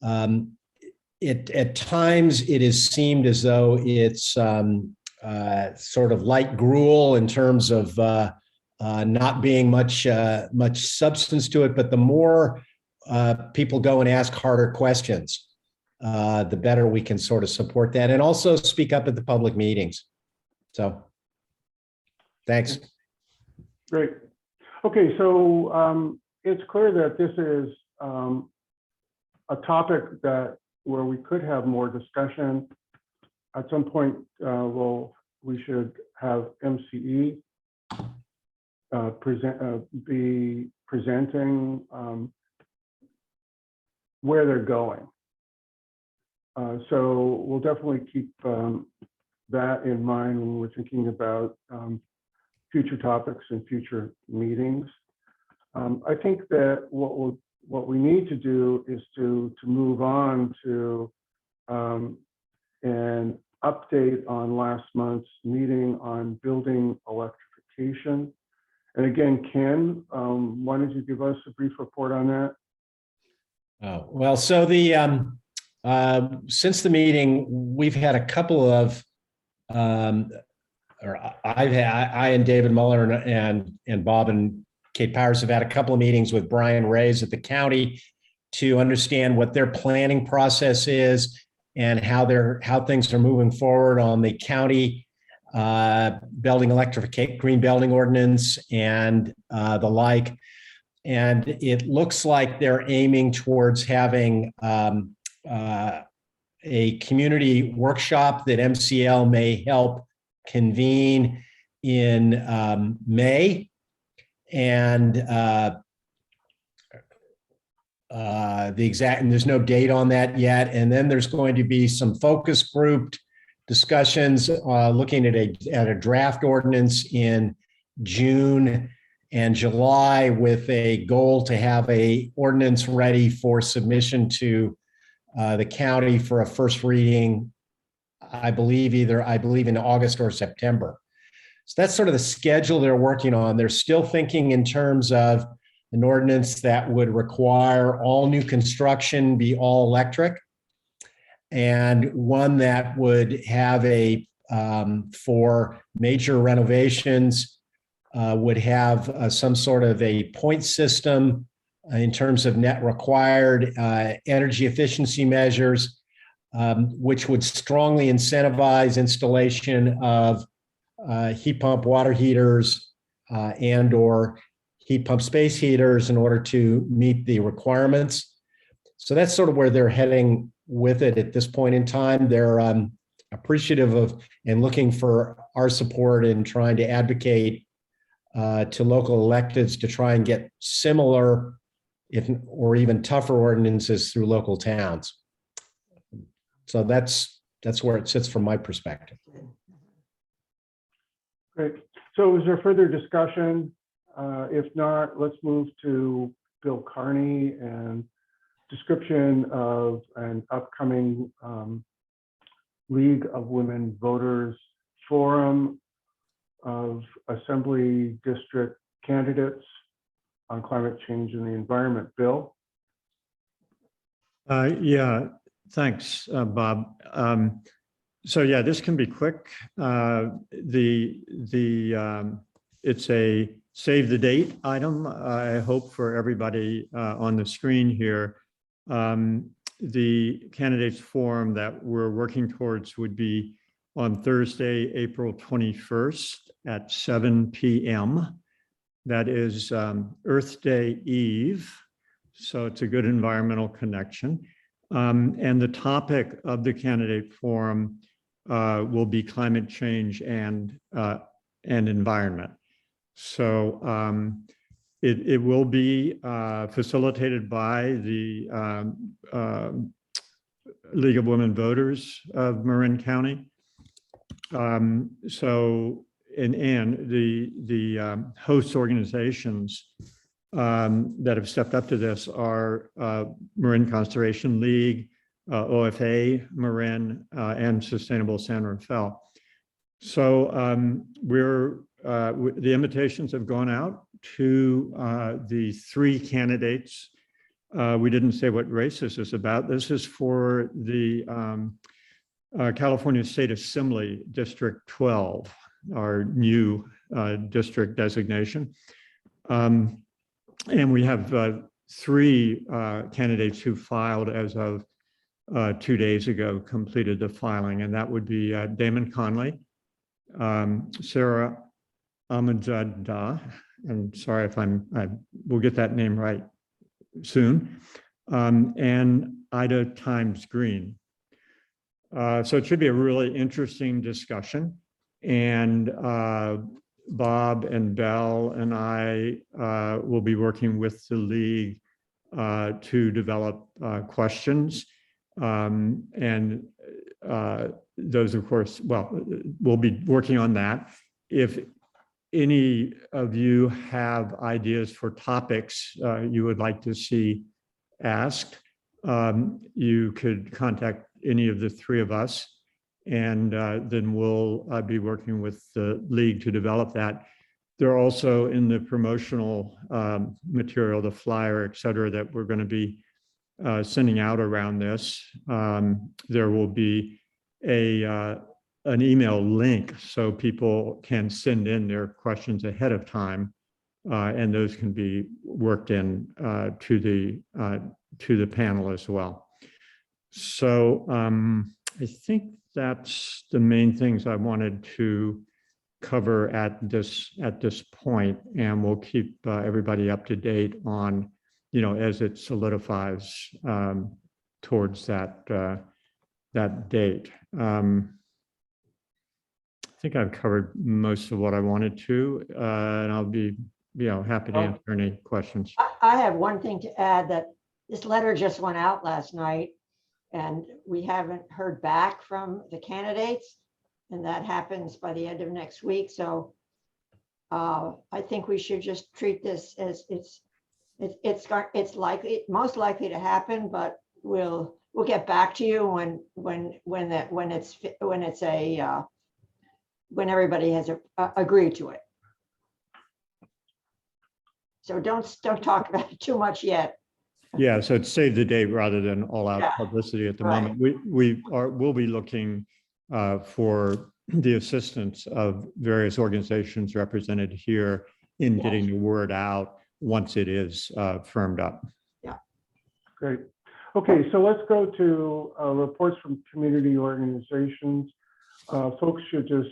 At times, it has seemed as though it's sort of light gruel in terms of not being much substance to it, but the more people go and ask harder questions, the better we can sort of support that and also speak up at the public meetings. So, thanks. Great. Okay, so it's clear that this is a topic where we could have more discussion. At some point, we should have MCE be presenting where they're going. So we'll definitely keep that in mind when we're thinking about future topics and future meetings. I think that what we need to do is to move on to an update on last month's meeting on building electrification. And again, Ken, why don't you give us a brief report on that? Oh, well, so since the meeting, we've had a couple of, I and David Muller and Bob and Kate Powers have had a couple of meetings with Brian Reyes at the county to understand what their planning process is and how things are moving forward on the county building electrification, green building ordinance and the like. And it looks like they're aiming towards having a community workshop that MCL may help convene in May. And there's no date on that yet. And then there's going to be some focus grouped discussions looking at a draft ordinance in June and July with a goal to have a ordinance ready for submission to the county for a first reading, I believe in August or September. So that's sort of the schedule they're working on. They're still thinking in terms of an ordinance that would require all new construction be all electric, and one that would have for major renovations, would have some sort of a point system in terms of net required energy efficiency measures, which would strongly incentivize installation of heat pump water heaters and or heat pump space heaters in order to meet the requirements. So that's sort of where they're heading with it at this point in time. They're appreciative of and looking for our support in trying to advocate to local electeds to try and get similar, or even tougher ordinances through local towns. So that's where it sits from my perspective. Great. So is there further discussion? If not, let's move to Bill Carney and description of an upcoming League of Women Voters Forum of Assembly District candidates on climate change and the environment. Bill? Yeah, thanks, Bob. So yeah, this can be quick. It's a save the date item, I hope, for everybody on the screen here. The candidates forum that we're working towards would be on Thursday, April 21st at 7 p.m. That is Earth Day Eve, so it's a good environmental connection. And the topic of the candidate forum will be climate change and environment. So it will be facilitated by the League of Women Voters of Marin County. So the host organizations that have stepped up to this are Marin Conservation League, OFA Marin, and Sustainable San Rafael. So the invitations have gone out to the 3 candidates. We didn't say what race this is about. This is for the California State Assembly District 12, our new district designation. And we have 3 candidates who filed as of 2 days ago, completed the filing, and that would be Damon Conley, Sarah Ahmadzada, and sorry if I will get that name right soon, and Ida Times Green. So it should be a really interesting discussion, and Bob and Belle and I will be working with the league to develop questions. And those, of course, well, we'll be working on that. If any of you have ideas for topics you would like to see asked, you could contact any of the 3 of us, and then we'll be working with the league to develop that. They're also in the promotional material, the flyer, et cetera, that we're going to be sending out around this. There will be an email link so people can send in their questions ahead of time, and those can be worked in to the panel as well. So I think that's the main things I wanted to cover at this point, and we'll keep everybody up to date on, as it solidifies towards that date. I think I've covered most of what I wanted to, and I'll be happy to answer any questions. I have one thing to add, that this letter just went out last night and we haven't heard back from the candidates, and that happens by the end of next week. So I think we should just treat this as it's most likely to happen, but we'll get back to you when everybody has agreed to it. So don't talk about it too much yet. Yeah, so it's save the date rather than all out publicity at the moment. We'll be looking for the assistance of various organizations represented here in getting the word out once it is firmed up. Yeah. Great. Okay, so let's go to reports from community organizations. Folks should just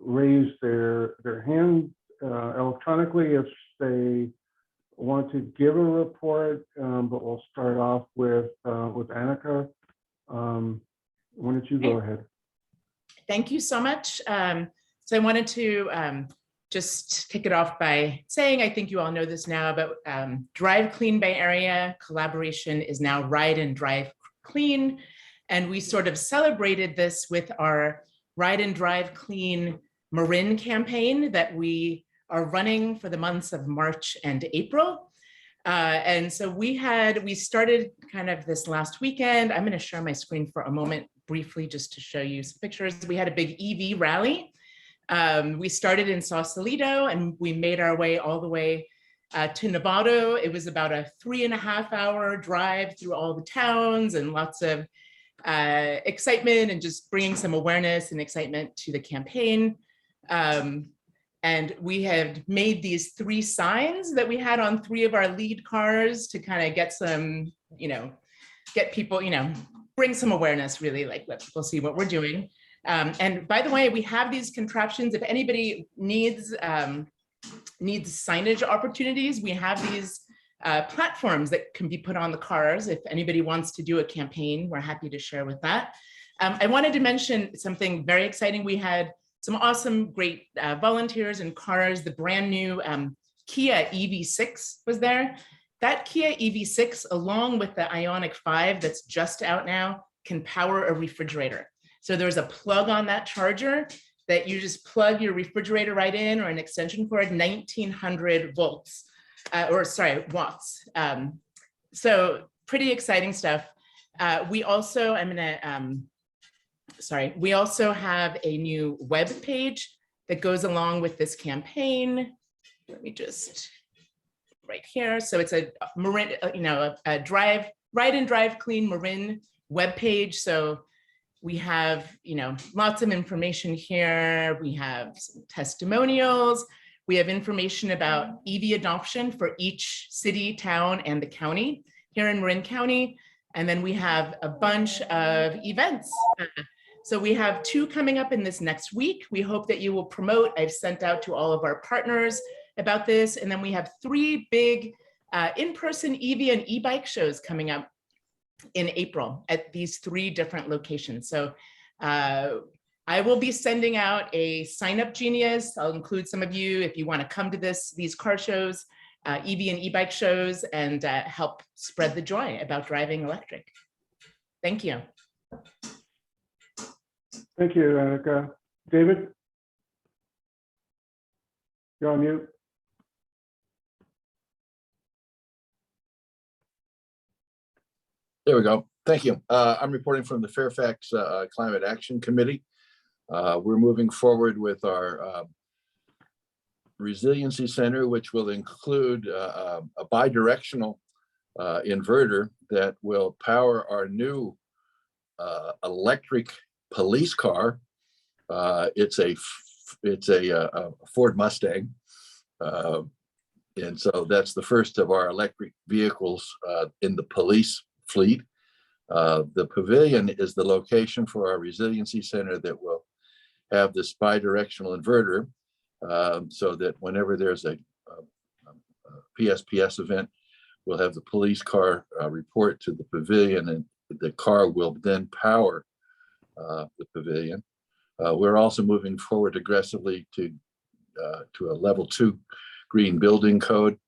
raise their hand electronically if they want to give a report, but we'll start off with Annika. Why don't you go ahead? Thank you so much. So I wanted to just kick it off by saying, I think you all know this now, but Drive Clean Bay Area collaboration is now Ride and Drive Clean. And we sort of celebrated this with our Ride and Drive Clean Marin campaign that we are running for the months of March and April. And so we started kind of this last weekend. I'm going to share my screen for a moment briefly just to show you some pictures. We had a big EV rally. We started in Sausalito and we made our way all the way to Novato. It was about a 3.5-hour drive through all the towns and lots of excitement and just bringing some awareness and excitement to the campaign. And we have made these 3 signs that we had on 3 of our lead cars to kind of get some, get people, bring some awareness, really, like let people see what we're doing. And by the way, we have these contraptions. If anybody needs signage opportunities, we have these platforms that can be put on the cars. If anybody wants to do a campaign, we're happy to share with that. I wanted to mention something very exciting. We had some awesome, great volunteers and cars. The brand new Kia EV6 was there. That Kia EV6, along with the Ioniq 5 that's just out now, can power a refrigerator. So there's a plug on that charger that you just plug your refrigerator right in, or an extension cord, 1900 volts, watts. So pretty exciting stuff. We also, we also have a new web page that goes along with this campaign. Let me just, right here. So it's a Marin, a ride and drive clean Marin web page. So we have, lots of information here. We have some testimonials. We have information about EV adoption for each city, town, and the county here in Marin County. And then we have a bunch of events. So we have 2 coming up in this next week. We hope that you will promote. I've sent out to all of our partners about this. And then we have 3 big in-person EV and e-bike shows coming up in April at these 3 different locations. So I will be sending out a sign up genius. I'll include some of you if you want to come to these car shows, EV and e-bike shows, and help spread the joy about driving electric. Thank you. Thank you, Annika. David? You're on mute. There we go. Thank you. I'm reporting from the Fairfax Climate Action Committee. We're moving forward with our resiliency center, which will include a bidirectional inverter that will power our new electric police car. It's a Ford Mustang. And so that's the first of our electric vehicles in the police fleet. The pavilion is the location for our resiliency center that will have this bi-directional inverter, so that whenever there's a PSPS event, we'll have the police car report to the pavilion, and the car will then power the pavilion. We're also moving forward aggressively to a level 2 green building code,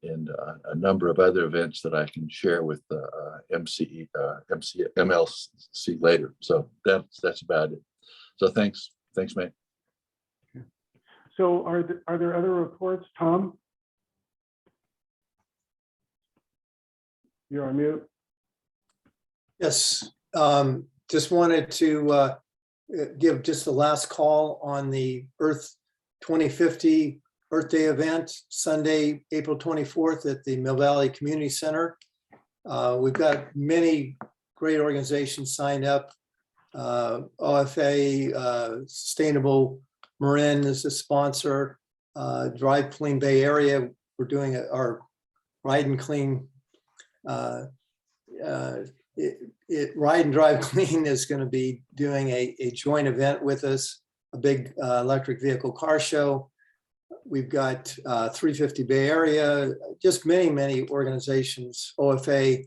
and a number of other events that I can share with MLC later. So that's about it. So thanks, mate. So are there other reports, Tom? You're on mute. Yes, just wanted to give just the last call on the Earth 2050 Earth Day event, Sunday, April 24th at the Mill Valley Community Center. We've got many great organizations signed up. OFA, Sustainable Marin is a sponsor. Drive Clean Bay Area, we're doing our Ride and Clean. Ride and Drive Clean is going to be doing a joint event with us, a big electric vehicle car show. We've got 350 Bay Area, just many organizations. OFA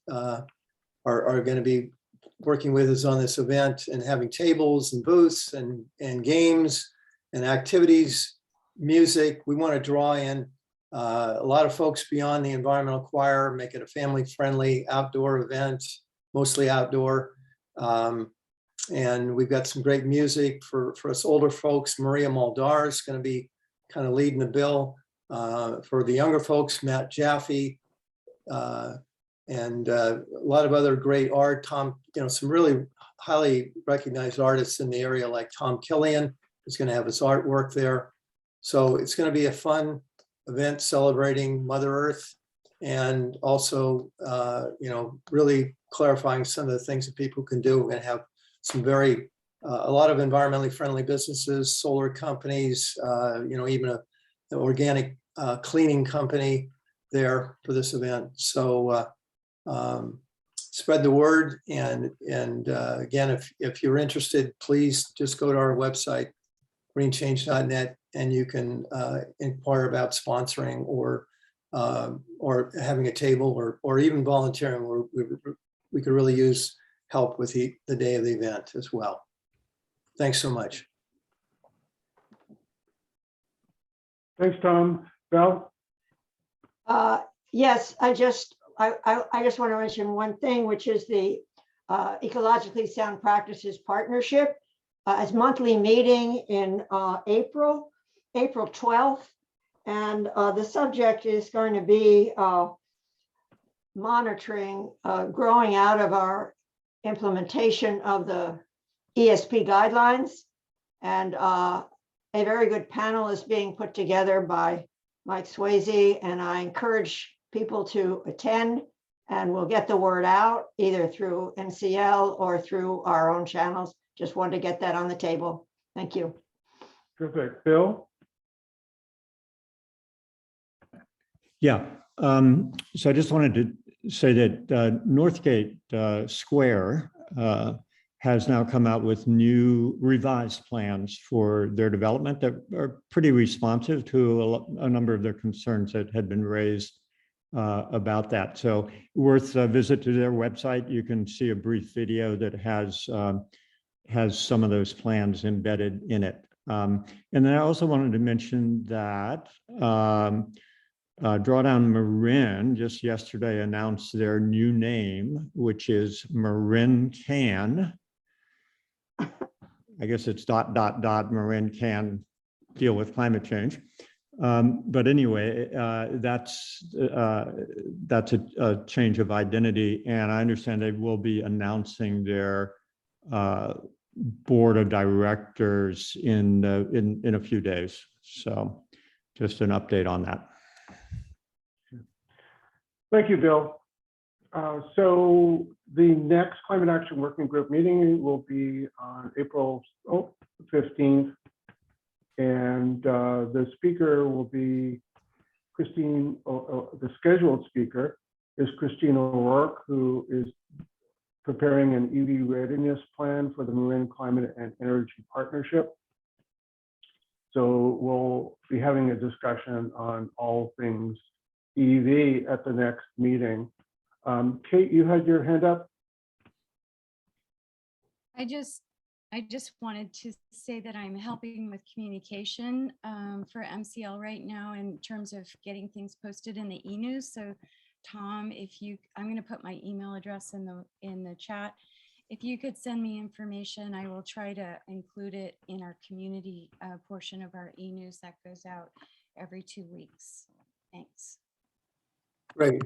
are going to be working with us on this event and having tables and booths and games and activities, music. We want to draw in a lot of folks beyond the environmental choir, make it a family-friendly outdoor event, mostly outdoor. And we've got some great music for us older folks. Maria Muldar is going to be kind of leading the bill. For the younger folks, Matt Jaffe, and a lot of other great art. Tom, some really highly recognized artists in the area like Tom Killian is going to have his artwork there. So it's going to be a fun event celebrating Mother Earth, and also, really clarifying some of the things that people can do. We're going to have some a lot of environmentally friendly businesses, solar companies, even an organic cleaning company there for this event. So spread the word. And again, if you're interested, please just go to our website, greenchange.net, and you can inquire about sponsoring or having a table or even volunteering. We could really use help with the day of the event as well. Thanks so much. Thanks, Tom. Val? Yes, I just want to mention one thing, which is the Ecologically Sound Practices Partnership as monthly meeting in April 12th. And the subject is going to be monitoring growing out of our implementation of the ESP guidelines. And a very good panel is being put together by Mike Swayze, and I encourage people to attend, and we'll get the word out either through MCL or through our own channels. Just wanted to get that on the table. Thank you. Perfect. Bill? Yeah, so I just wanted to say that Northgate Square has now come out with new revised plans for their development that are pretty responsive to a number of their concerns that had been raised about that. So worth a visit to their website. You can see a brief video that has some of those plans embedded in it. And then I also wanted to mention that Drawdown Marin just yesterday announced their new name, which is Marin Can. I guess it's ... Marin can deal with climate change. But anyway, that's a change of identity. And I understand they will be announcing their board of directors in a few days. So just an update on that. Thank you, Bill. So the next Climate Action Working Group meeting will be on April 15th. And the speaker will be Christine, the scheduled speaker is Christine O'Rourke, who is preparing an EV readiness plan for the Marin Climate and Energy Partnership. So we'll be having a discussion on all things EV at the next meeting. Kate, you had your hand up. I just wanted to say that I'm helping with communication for MCL right now in terms of getting things posted in the e-news. So Tom, I'm going to put my email address in the chat. If you could send me information, I will try to include it in our community portion of our e-news that goes out every 2 weeks. Thanks. Great.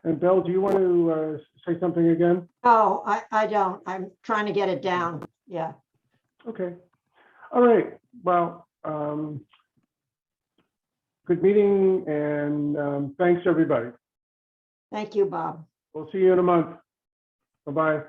And Bill, do you want to say something again? Oh, I don't. I'm trying to get it down. Yeah. Okay. All right. Well, good meeting, and thanks, everybody. Thank you, Bob. We'll see you in a month. Bye-bye.